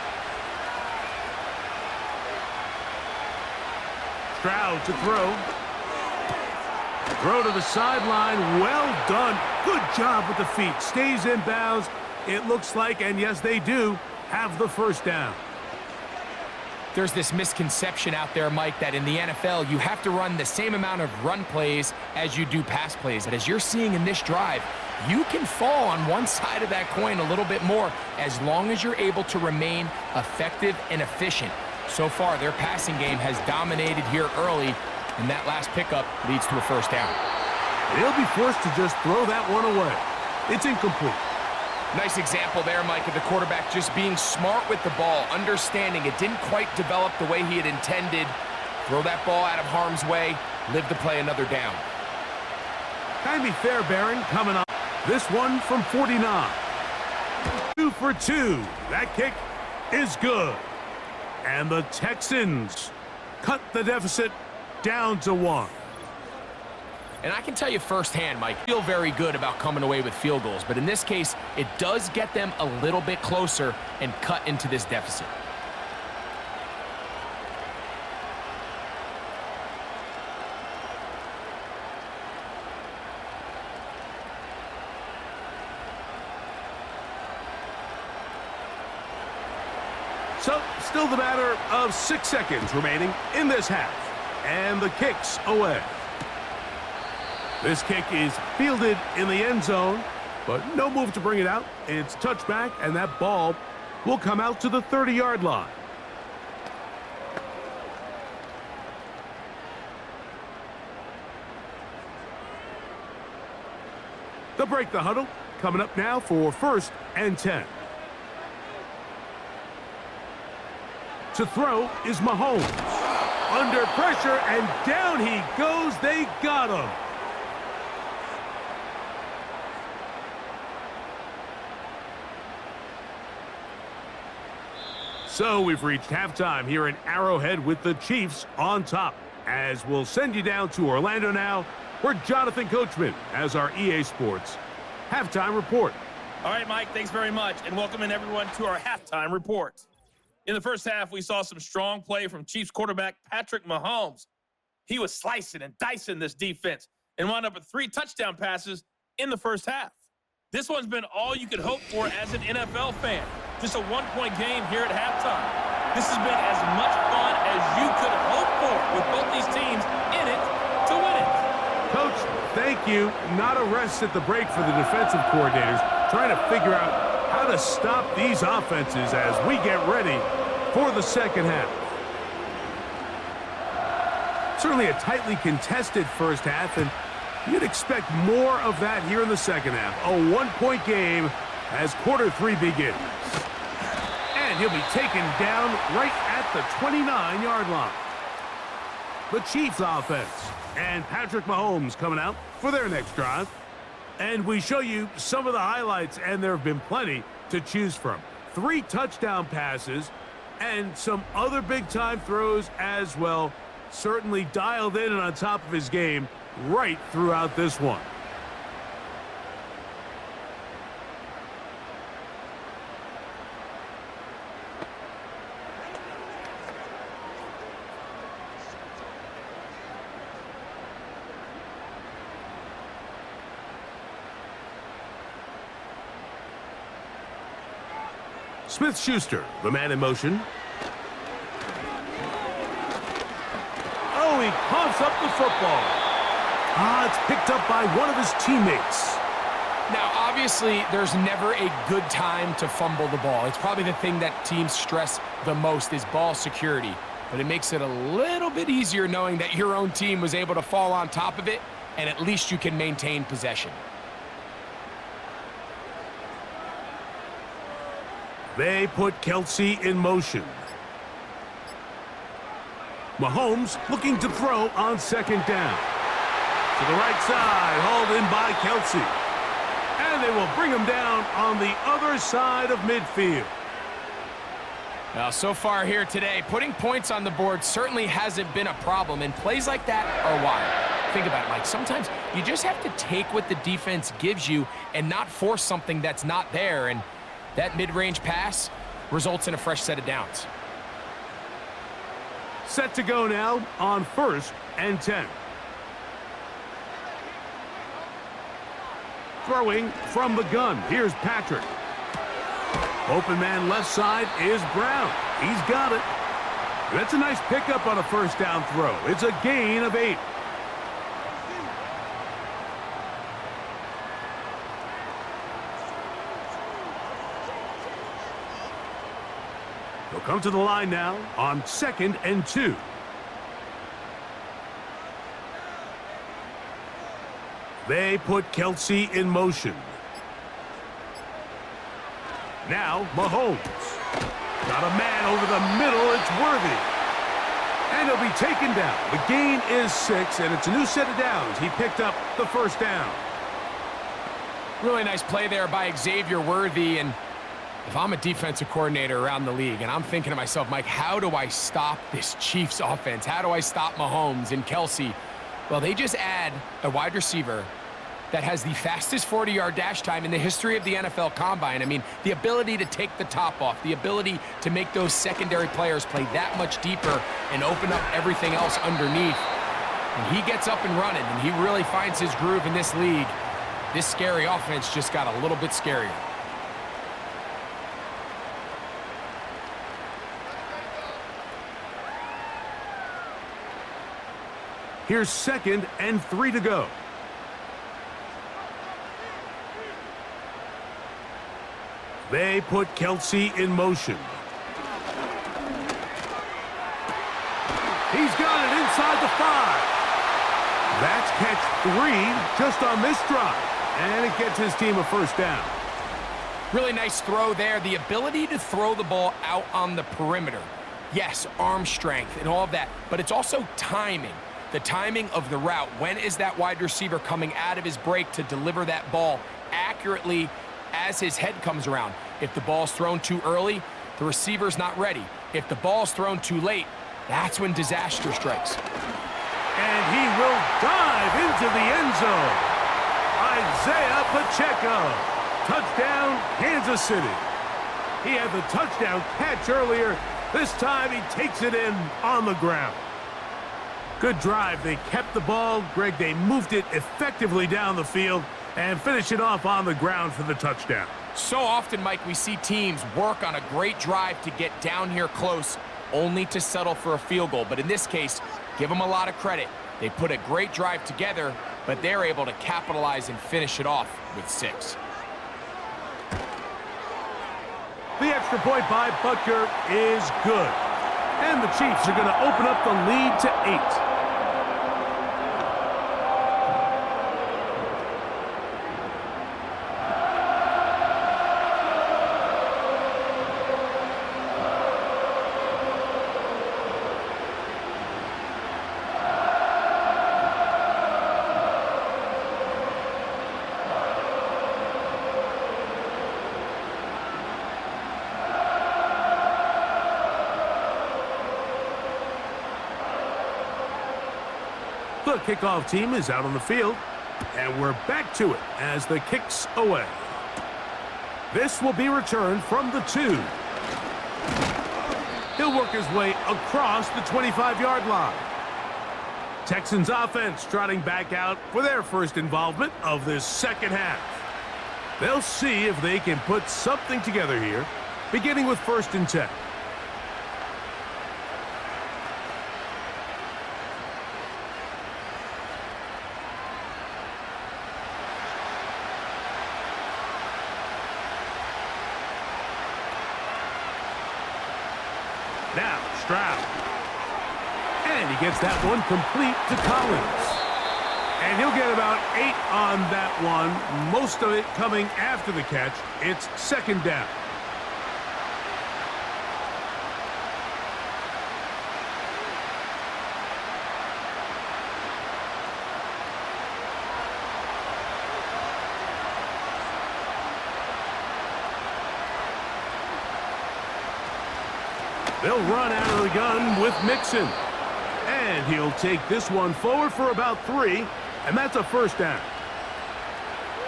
Stroud to throw. Throw to the sideline. Well done. Good job with the feet. Stays in bounds. It looks like, and yes, they do, have the first down. There's this misconception out there, Mike, that in the NFL, you have to run the same amount of run plays as you do pass plays. And as you're seeing in this drive, you can fall on one side of that coin a little bit more as long as you're able to remain effective and efficient. So far, their passing game has dominated here early, and that last pickup leads to a first down. and he'll be forced to just throw that one away. It's incomplete. Nice example there, Mike, of the quarterback just being smart with the ball, understanding it didn't quite develop the way he had intended. Throw that ball out of harm's way, live to play another down. Kindly fair, Baron, coming up. This one from 49. 2 for 2. That kick is good. And the Texans cut the deficit down to 1. And I can tell you firsthand, Mike, I feel very good about coming away with field goals. But in this case, it does get them a little bit closer and cut into this deficit. So, still the matter of 6 seconds remaining in this half. And the kick's away. This kick is fielded in the end zone, but no move to bring it out. It's touchback, and that ball will come out to the 30-yard line. They'll break the huddle. Coming up now for 1st and 10. To throw is Mahomes. Under pressure, and down he goes. They got him. So we've reached halftime here in Arrowhead with the Chiefs on top. As we'll send you down to Orlando now, where Jonathan Coachman has our EA Sports halftime report. All right, Mike, thanks very much, and welcome in everyone to our halftime report. In the first half, we saw some strong play from Chiefs quarterback Patrick Mahomes. He was slicing and dicing this defense and wound up with 3 touchdown passes in the first half. This one's been all you could hope for as an NFL fan. Just a 1-point game here at halftime. This has been as much fun as you could hope for with both these teams in it to win it. Coach, thank you. Not a rest at the break for the defensive coordinators, trying to figure out how to stop these offenses as we get ready for the second half. Certainly a tightly contested first half, and you'd expect more of that here in the second half. A 1-point game as quarter 3 begins. And he'll be taken down right at the 29-yard line. The Chiefs offense and Patrick Mahomes coming out for their next drive. And we show you some of the highlights, and there have been plenty to choose from. 3 touchdown passes and some other big-time throws as well. Certainly dialed in and on top of his game right throughout this one. Smith-Schuster, the man in motion. Oh, he coughs up the football. It's picked up by one of his teammates. Now, obviously, there's never a good time to fumble the ball. It's probably the thing that teams stress the most is ball security. But it makes it a little bit easier knowing that your own team was able to fall on top of it, and at least you can maintain possession. They put Kelsey in motion. Mahomes looking to throw on second down. To the right side, hauled in by Kelsey. And they will bring him down on the other side of midfield. Now, so far here today, putting points on the board certainly hasn't been a problem, and plays like that are wild. Think about it, Mike. Sometimes you just have to take what the defense gives you and not force something that's not there, and that mid-range pass results in a fresh set of downs. Set to go now on 1st and 10. Throwing from the gun. Here's Patrick. Open man left side is Brown. He's got it. That's a nice pickup on a first down throw. It's a gain of 8. He'll come to the line now on 2nd and 2. They put Kelsey in motion. Now, Mahomes. Got a man over the middle. It's Worthy. And he'll be taken down. The gain is 6, and it's a new set of downs. He picked up the first down. Really nice play there by Xavier Worthy. And if I'm a defensive coordinator around the league, and I'm thinking to myself, Mike, how do I stop this Chiefs offense? How do I stop Mahomes and Kelsey? Well, they just add a wide receiver that has the fastest 40-yard dash time in the history of the NFL Combine. I mean, the ability to take the top off, the ability to make those secondary players play that much deeper and open up everything else underneath. And he gets up and running, and he really finds his groove in this league. This scary offense just got a little bit scarier. Here's 2nd and 3 to go. They put Kelsey in motion. He's got it inside the 5. That's catch 3 just on this drive. And it gets his team a first down. Really nice throw there. The ability to throw the ball out on the perimeter. Yes, arm strength and all of that, but it's also timing. The timing of the route. When is that wide receiver coming out of his break to deliver that ball accurately as his head comes around? If the ball's thrown too early, the receiver's not ready. If the ball's thrown too late, that's when disaster strikes. And he will dive into the end zone. Isaiah Pacheco. Touchdown, Kansas City. He had the touchdown catch earlier. This time he takes it in on the ground. Good drive. They kept the ball. Greg, they moved it effectively down the field and finish it off on the ground for the touchdown. So often, Mike, we see teams work on a great drive to get down here close, only to settle for a field goal. But in this case, give them a lot of credit. They put a great drive together, but they're able to capitalize and finish it off with 6. The extra point by Butker is good. And the Chiefs are going to open up the lead to 8. The kickoff team is out on the field, and we're back to it as the kick's away. This will be returned from the 2. He'll work his way across the 25-yard line. Texans offense trotting back out for their first involvement of this second half. They'll see if they can put something together here, beginning with 1st and 10. Now, Stroud. And he gets that one complete to Collins. And he'll get about 8 on that one, most of it coming after the catch. It's 2nd down. They'll run out of the gun with Mixon. And he'll take this one forward for about 3, and that's a first down.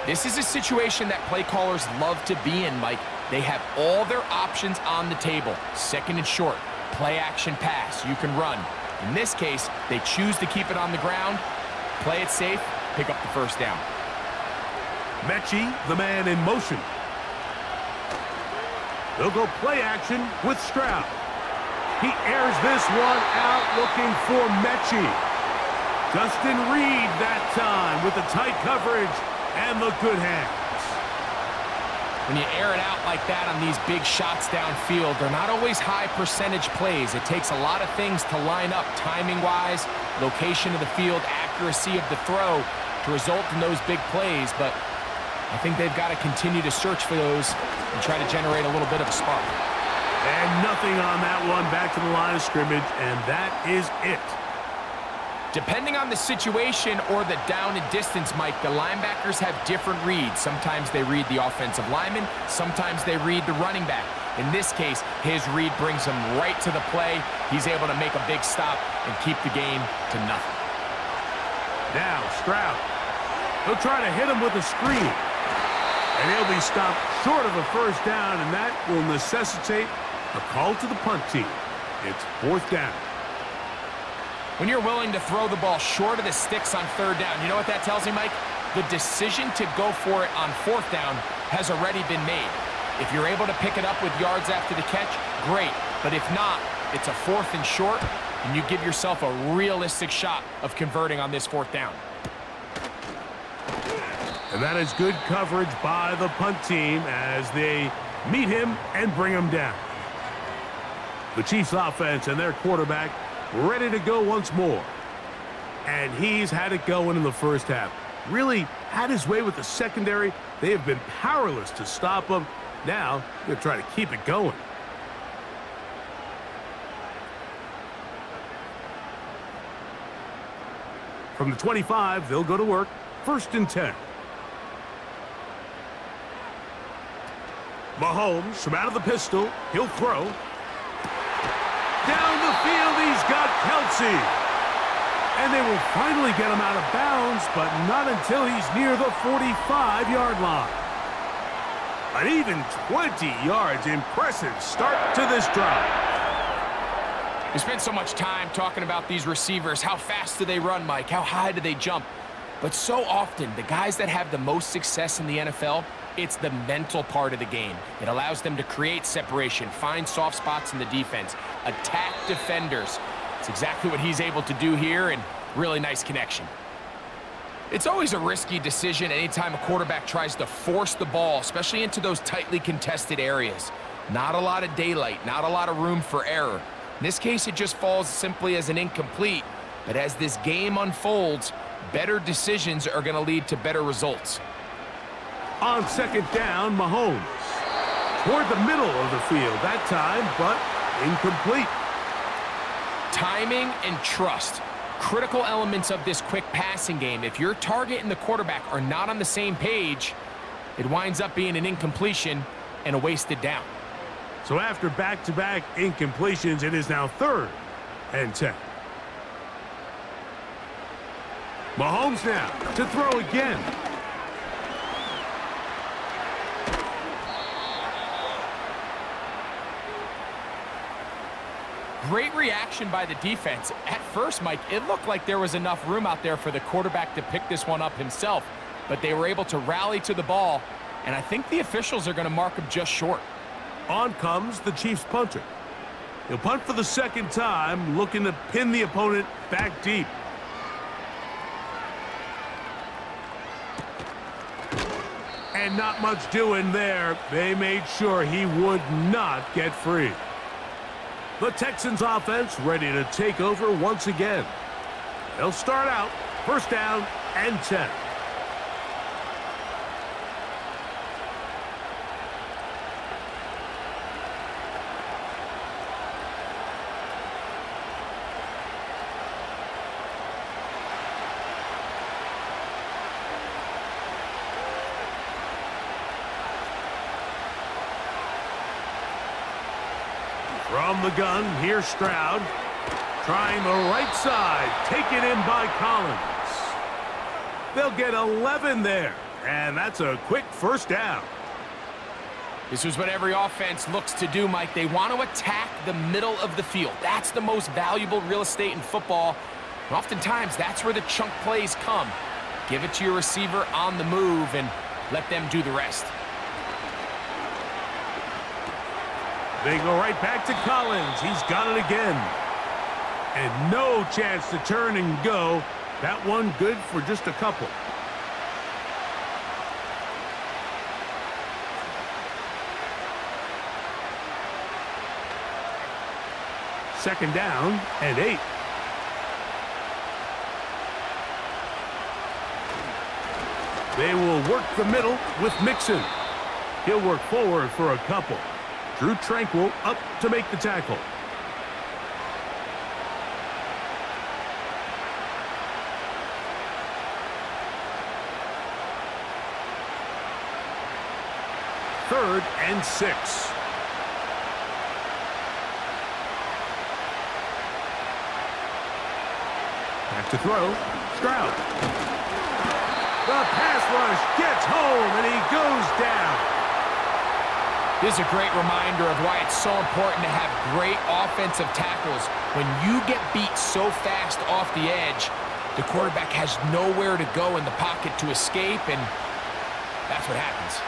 This is a situation that play callers love to be in, Mike. They have all their options on the table. 2nd and short, play action pass, you can run. In this case, they choose to keep it on the ground, play it safe, pick up the first down. Mechie, the man in motion. They'll go play action with Stroud. He airs this one out looking for Mechie. Justin Reed that time with the tight coverage and the good hands. When you air it out like that on these big shots downfield, they're not always high percentage plays. It takes a lot of things to line up timing-wise, location of the field, accuracy of the throw. to result in those big plays, but I think they've got to continue to search for those and try to generate a little bit of a spark. And nothing on that one. Back to the line of scrimmage, and that is it. Depending on the situation or the down and distance, Mike, the linebackers have different reads. Sometimes they read the offensive lineman. Sometimes they read the running back. In this case, his read brings him right to the play. He's able to make a big stop and keep the game to nothing. Now, Stroud. He'll try to hit him with a screen. And he'll be stopped short of a first down, and that will necessitate a call to the punt team. It's 4th down. When you're willing to throw the ball short of the sticks on 3rd down, you know what that tells me, Mike? The decision to go for it on 4th down has already been made. If you're able to pick it up with yards after the catch, great. But if not, it's a 4th and short, and you give yourself a realistic shot of converting on this 4th down. And that is good coverage by the punt team as they meet him and bring him down. The Chiefs offense and their quarterback ready to go once more. And he's had it going in the first half. Really had his way with the secondary. They have been powerless to stop him. Now, they're trying to keep it going. From the 25, they'll go to work. 1st and 10. Mahomes from out of the pistol. He'll throw. Down the field, he's got Kelsey. And they will finally get him out of bounds, but not until he's near the 45-yard line. An even 20 yards. Impressive start to this drive. We spent so much time talking about these receivers. How fast do they run, Mike? How high do they jump? But so often, the guys that have the most success in the NFL, it's the mental part of the game. It allows them to create separation, find soft spots in the defense, attack defenders. It's exactly what he's able to do here, and really nice connection. It's always a risky decision anytime a quarterback tries to force the ball, especially into those tightly contested areas. Not a lot of daylight, not a lot of room for error. In this case, it just falls simply as an incomplete. But as this game unfolds, better decisions are going to lead to better results. On 2nd down, Mahomes. Toward the middle of the field that time, but incomplete. Timing and trust. Critical elements of this quick passing game. If your target and the quarterback are not on the same page, it winds up being an incompletion and a wasted down. So after back-to-back incompletions, it is now 3rd and 10. Mahomes now to throw again. Great reaction by the defense. At first, Mike, it looked like there was enough room out there for the quarterback to pick this one up himself, but they were able to rally to the ball, and I think the officials are going to mark him just short. On comes the Chiefs punter. He'll punt for the 2nd time, looking to pin the opponent back deep. And not much doing there. They made sure he would not get free. The Texans offense ready to take over once again. They'll start out 1st down and 10. From the gun, here's Stroud. Trying the right side. Taken in by Collins. They'll get 11 there. And that's a quick 1st down. This is what every offense looks to do, Mike. They want to attack the middle of the field. That's the most valuable real estate in football. And oftentimes, that's where the chunk plays come. Give it to your receiver on the move and let them do the rest. They go right back to Collins. He's got it again. And no chance to turn and go. That one good for just a couple. Second down and 8. They will work the middle with Mixon. He'll work forward for a couple. Drew Tranquil up to make the tackle. Third and 6. Back to throw. Stroud. The pass rush gets home, and he goes down. This is a great reminder of why it's so important to have great offensive tackles. When you get beat so fast off the edge, the quarterback has nowhere to go in the pocket to escape, and that's what happens.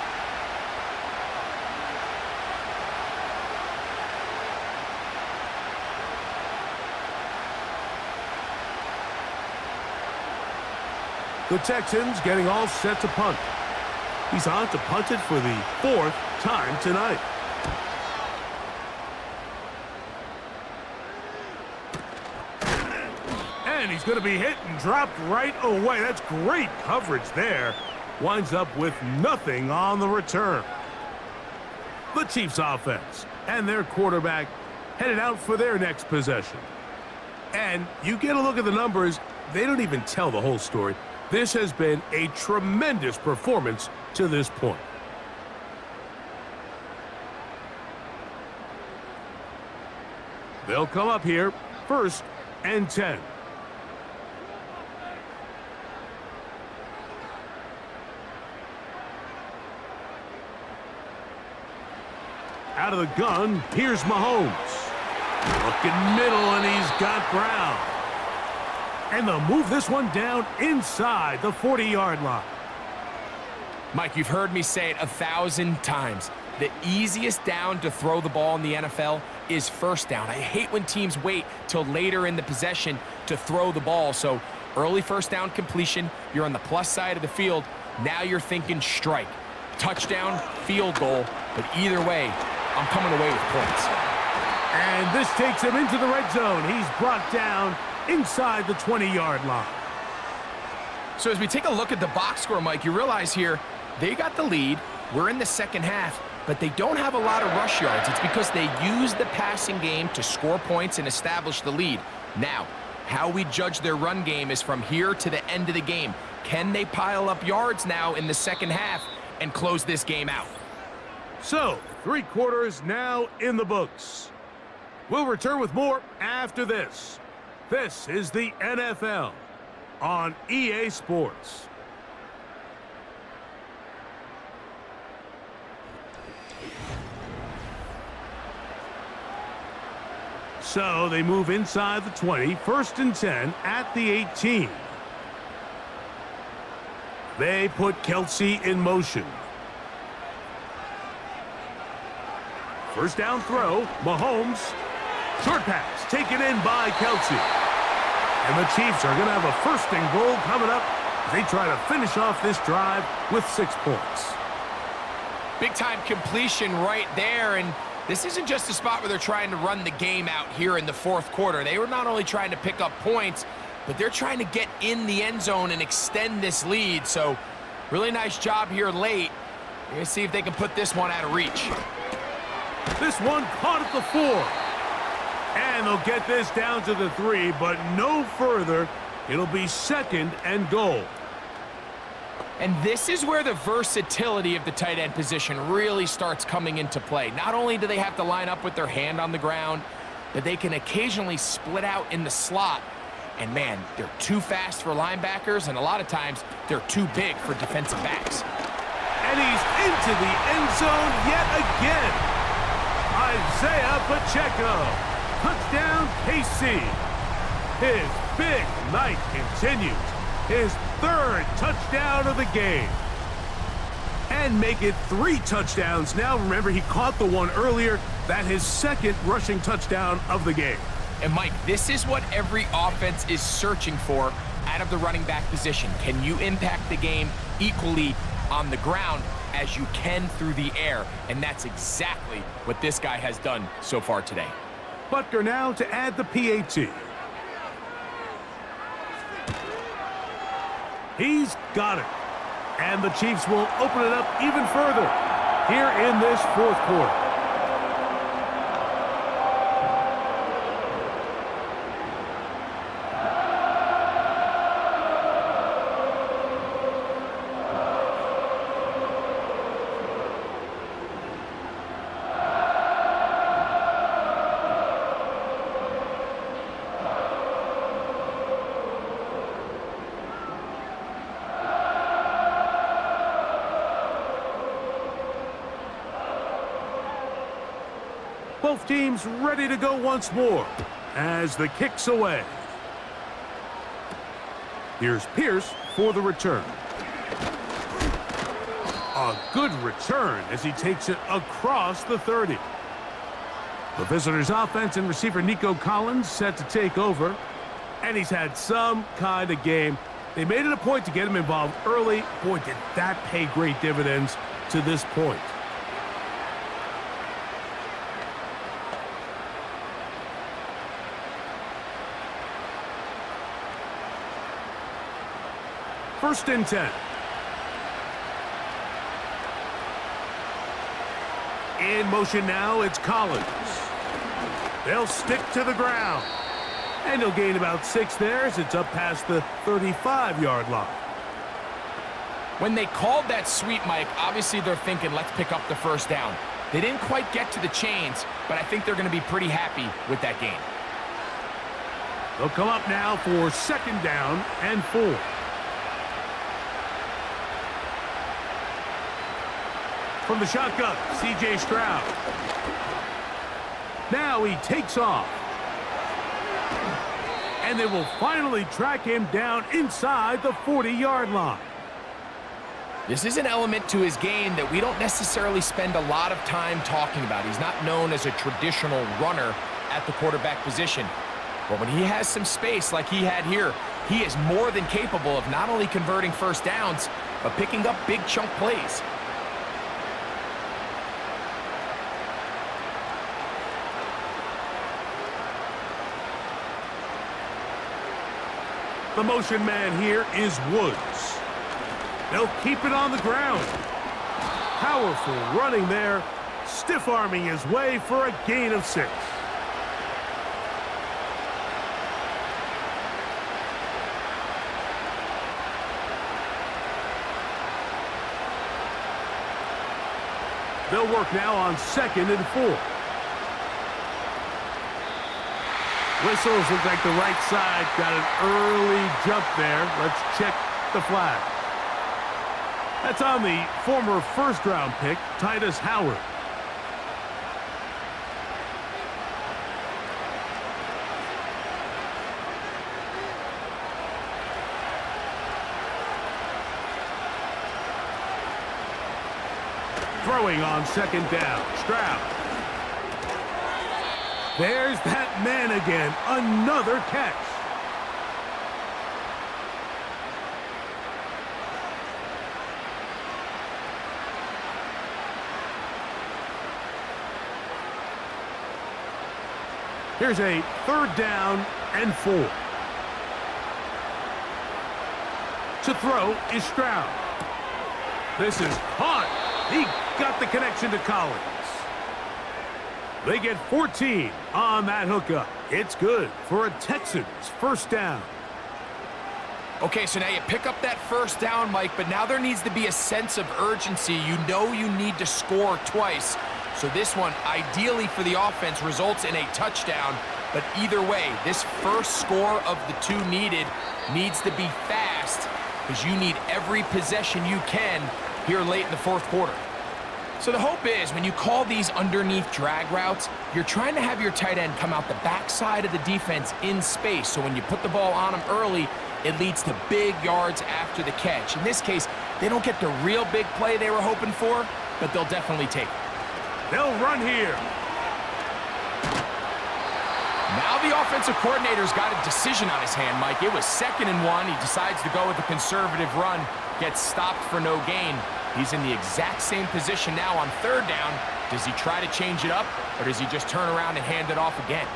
The Texans getting all set to punt. He's on to punt it for the 4th time tonight. And he's going to be hit and dropped right away. That's great coverage there. Winds up with nothing on the return. The Chiefs offense and their quarterback headed out for their next possession. And you get a look at the numbers, they don't even tell the whole story. This has been a tremendous performance to this point. They'll come up here, 1st and 10. Out of the gun, here's Mahomes. Looking middle, and he's got Brown. And they'll move this one down inside the 40-yard line. Mike, you've heard me say it 1,000 times. The easiest down to throw the ball in the NFL is first down. I hate when teams wait till later in the possession to throw the ball. So early first down completion, you're on the plus side of the field. Now you're thinking strike. Touchdown, field goal. But either way, I'm coming away with points. And this takes him into the red zone. He's brought down inside the 20-yard line. So as we take a look at the box score, Mike, you realize here they got the lead. We're in the second half, but they don't have a lot of rush yards. It's because they use the passing game to score points and establish the lead. Now, how we judge their run game is from here to the end of the game. Can they pile up yards now in the second half and close this game out? So, 3 quarters now in the books. We'll return with more after this. This is the NFL on EA Sports. So they move inside the 20, 1st and 10 at the 18. They put Kelsey in motion. First down throw, Mahomes. Short pass taken in by Kelsey. And the Chiefs are going to have a 1st and goal coming up as they try to finish off this drive with 6 points. Big time completion right there, and this isn't just a spot where they're trying to run the game out here in the 4th quarter. They were not only trying to pick up points, but they're trying to get in the end zone and extend this lead. So really nice job here late. We're going to see if they can put this one out of reach. This one caught at the 4. And they'll get this down to the 3, but no further. It'll be 2nd and goal. And this is where the versatility of the tight end position really starts coming into play. Not only do they have to line up with their hand on the ground, but they can occasionally split out in the slot. And man, they're too fast for linebackers, and a lot of times they're too big for defensive backs. And he's into the end zone yet again. Isaiah Pacheco. Touchdown, KC. His big night continues. His 3rd touchdown of the game. And make it 3 touchdowns now. Remember, he caught the one earlier. That his 2nd rushing touchdown of the game. And Mike, this is what every offense is searching for out of the running back position. Can you impact the game equally on the ground as you can through the air? And that's exactly what this guy has done so far today. Butker now to add the PAT. He's got it. And the Chiefs will open it up even further here in this fourth quarter. Both teams ready to go once more as the kick's away. Here's Pierce for the return. A good return as he takes it across the 30. The visitors' offense and receiver Nico Collins set to take over. And he's had some kind of game. They made it a point to get him involved early. Boy, did that pay great dividends to this point. First and 10. In motion now, it's Collins. They'll stick to the ground. And he'll gain about 6 there as it's up past the 35-yard line. When they called that sweep, Mike, obviously they're thinking, let's pick up the first down. They didn't quite get to the chains, but I think they're going to be pretty happy with that gain. They'll come up now for second down and 4. From the shotgun, C.J. Stroud. Now he takes off. And they will finally track him down inside the 40-yard line. This is an element to his game that we don't necessarily spend a lot of time talking about. He's not known as a traditional runner at the quarterback position. But when he has some space like he had here, he is more than capable of not only converting first downs, but picking up big chunk plays. The motion man here is Woods. They'll keep it on the ground. Powerful running there, stiff-arming his way for a gain of 6. They'll work now on second and 4. Whistles look like the right side got an early jump there. Let's check the flag. That's on the former first-round pick, Titus Howard. Throwing on second down, Stroud. There's that man again, another catch. Here's a third down and 4. To throw is Stroud. This is caught. He got the connection to Collins. They get 14 on that hookup. It's good for a Texans first down. Okay, so now you pick up that first down, Mike, but now there needs to be a sense of urgency. You know you need to score twice. So this one, ideally for the offense, results in a touchdown. But either way, this first score of the 2 needed needs to be fast because you need every possession you can here late in the fourth quarter. So the hope is when you call these underneath drag routes, you're trying to have your tight end come out the backside of the defense in space. So when you put the ball on him early, it leads to big yards after the catch. In this case, they don't get the real big play they were hoping for, but they'll definitely take it. They'll run here. Now the offensive coordinator's got a decision on his hand, Mike. It was 2nd and 1. He decides to go with a conservative run, gets stopped for no gain. He's in the exact same position now on 3rd down. Does he try to change it up, or does he just turn around and hand it off again?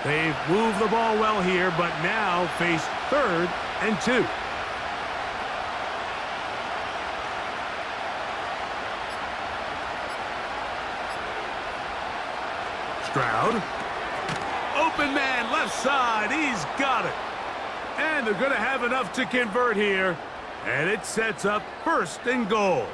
They've moved the ball well here, but now face 3rd and 2. Stroud. Open man, left side. He's got it. And they're going to have enough to convert here. And it sets up 1st and goal.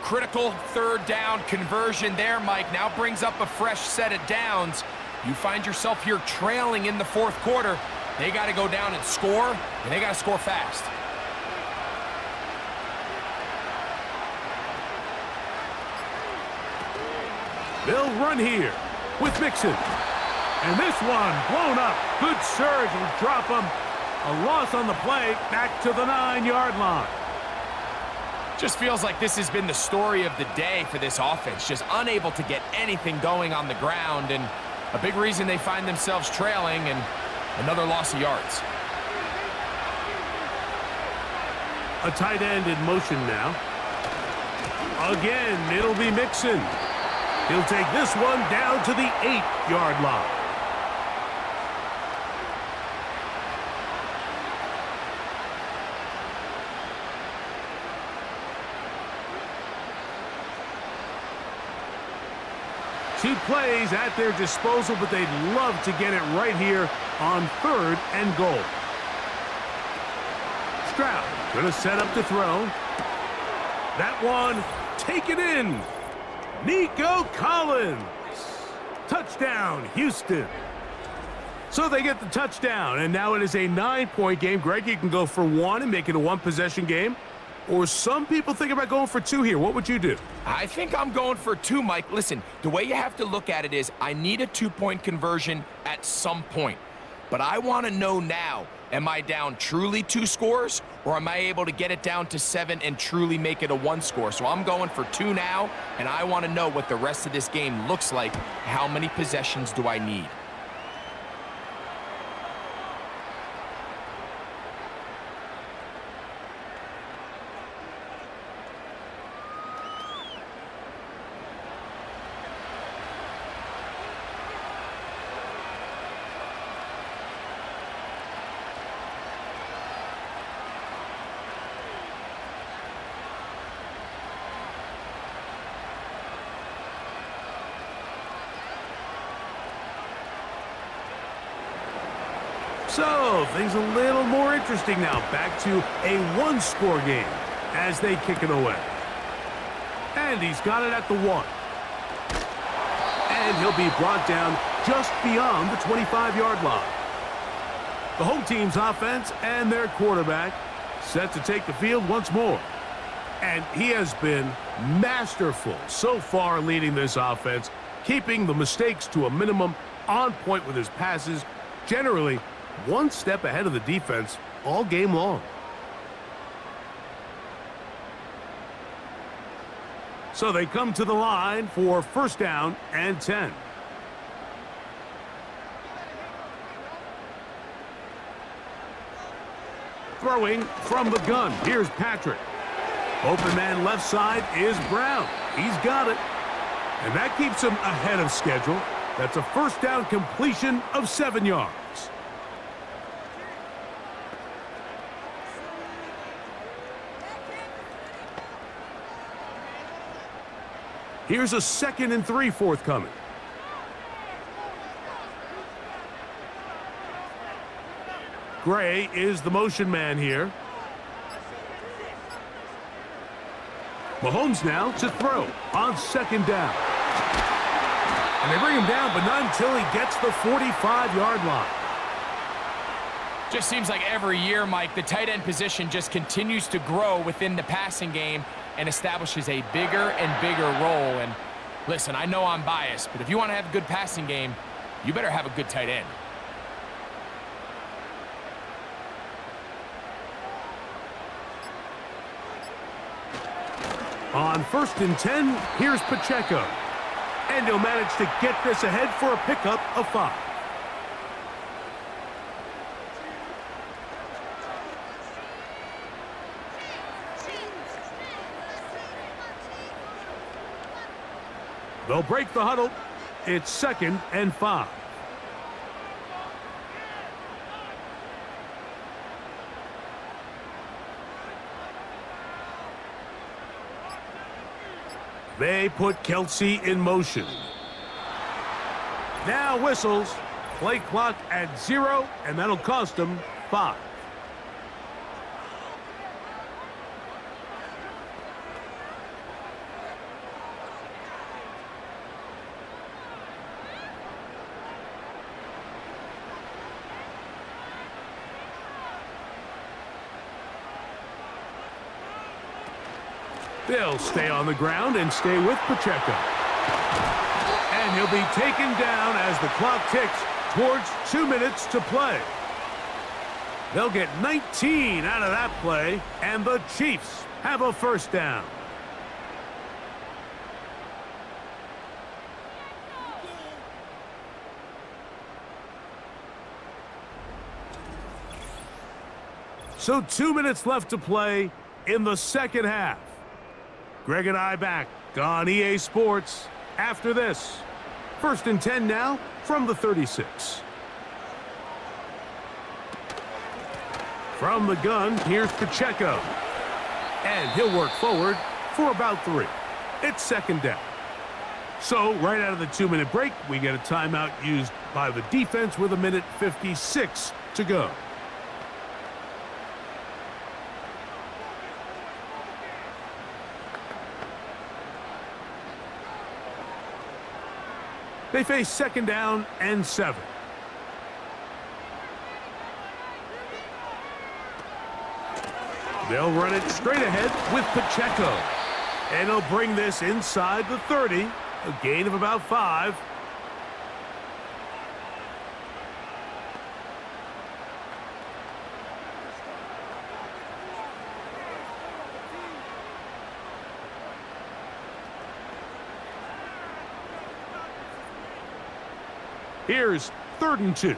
Critical 3rd down conversion there, Mike. Now brings up a fresh set of downs. You find yourself here trailing in the 4th quarter. They got to go down and score, and they got to score fast. They'll run here with Mixon. And this one blown up. Good surge will drop them. A loss on the play, back to the 9-yard line. Just feels like this has been the story of the day for this offense. Just unable to get anything going on the ground, and a big reason they find themselves trailing, and another loss of yards. A tight end in motion now. Again, it'll be Mixon. He'll take this one down to the 8-yard line. Two plays at their disposal, but they'd love to get it right here on 3rd and goal. Stroud going to set up to throw. That one taken in. Nico Collins. Touchdown, Houston. So they get the touchdown, and now it is a 9-point game. Greg, you can go for 1 and make it a 1-possession game. Or some people think about going for 2 here. What would you do? I think I'm going for 2, Mike. Listen, the way you have to look at it is I need a 2-point conversion at some point. But I want to know now, am I down truly 2 scores, or am I able to get it down to 7 and truly make it a 1 score? So I'm going for 2 now, and I want to know what the rest of this game looks like. How many possessions do I need? So, things a little more interesting now. Back to a 1-score game as they kick it away. And he's got it at the 1. And he'll be brought down just beyond the 25-yard line. The home team's offense and their quarterback set to take the field once more. And he has been masterful so far leading this offense, keeping the mistakes to a minimum, on point with his passes, generally one step ahead of the defense all game long. So they come to the line for 1st down and 10. Throwing from the gun. Here's Patrick. Open man left side is Brown. He's got it. And that keeps him ahead of schedule. That's a 1st down completion of 7 yards. Here's a 2nd and 3 forthcoming. Gray is the motion man here. Mahomes now to throw on 2nd down. And they bring him down, but not until he gets the 45-yard line. Just seems like every year, Mike, the tight end position just continues to grow within the passing game and establishes a bigger and bigger role. And listen, I know I'm biased, but if you want to have a good passing game, you better have a good tight end. On 1st and 10, here's Pacheco. And he'll manage to get this ahead for a pickup of 5. They'll break the huddle. It's 2nd and 5. They put Kelsey in motion. Now whistles. Play clock at 0, and that'll cost them 5. They'll stay on the ground and stay with Pacheco. And he'll be taken down as the clock ticks towards 2 minutes to play. They'll get 19 out of that play, and the Chiefs have a first down. So 2 minutes left to play in the second half. Greg and I back on EA Sports after this. 1st and 10 now from the 36. From the gun, here's Pacheco. And he'll work forward for about 3. It's 2nd down. So right out of the 2-minute break, we get a timeout used by the defense with 1:56 to go. They face 2nd down and 7. They'll run it straight ahead with Pacheco. And he'll bring this inside the 30, a gain of about 5. Here's 3rd and 2.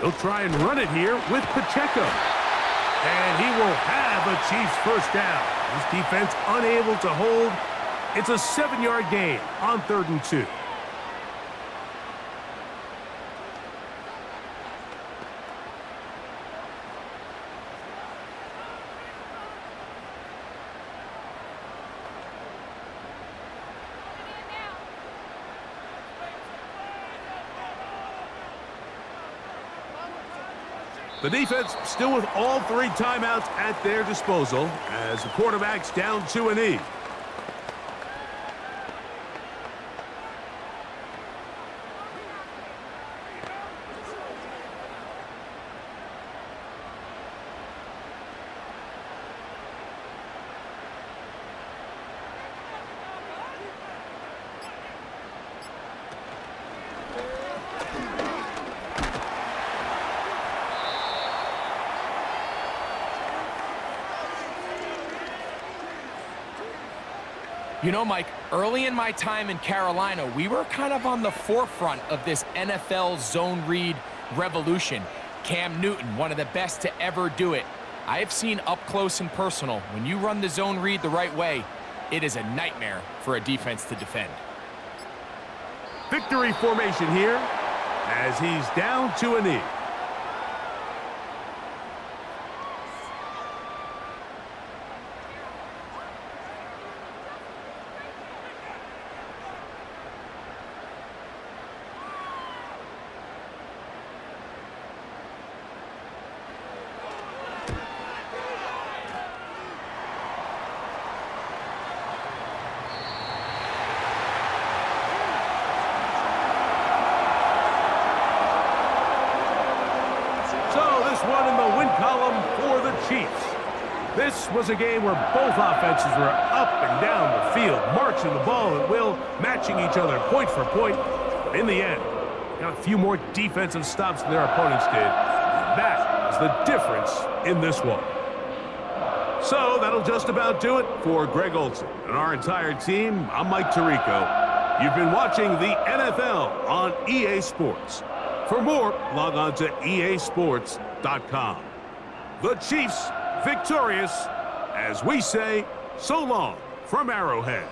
They'll try and run it here with Pacheco. And he will have a Chiefs first down. This defense unable to hold. It's a 7-yard gain on 3rd and 2. The defense still with all 3 timeouts at their disposal as the quarterback's down to a knee. You know, Mike, early in my time in Carolina, we were kind of on the forefront of this NFL zone read revolution. Cam Newton, one of the best to ever do it. I have seen up close and personal, when you run the zone read the right way, it is a nightmare for a defense to defend. Victory formation here as he's down to a knee. One in the win column for the Chiefs. This was a game where both offenses were up and down the field, marching the ball at will, matching each other point for point. In the end, got a few more defensive stops than their opponents did. That is the difference in this one. So that'll just about do it for Greg Olson and our entire team. I'm Mike Tirico. You've been watching the NFL on EA Sports. For more, log on to easports.com. The Chiefs victorious as we say so long from Arrowhead.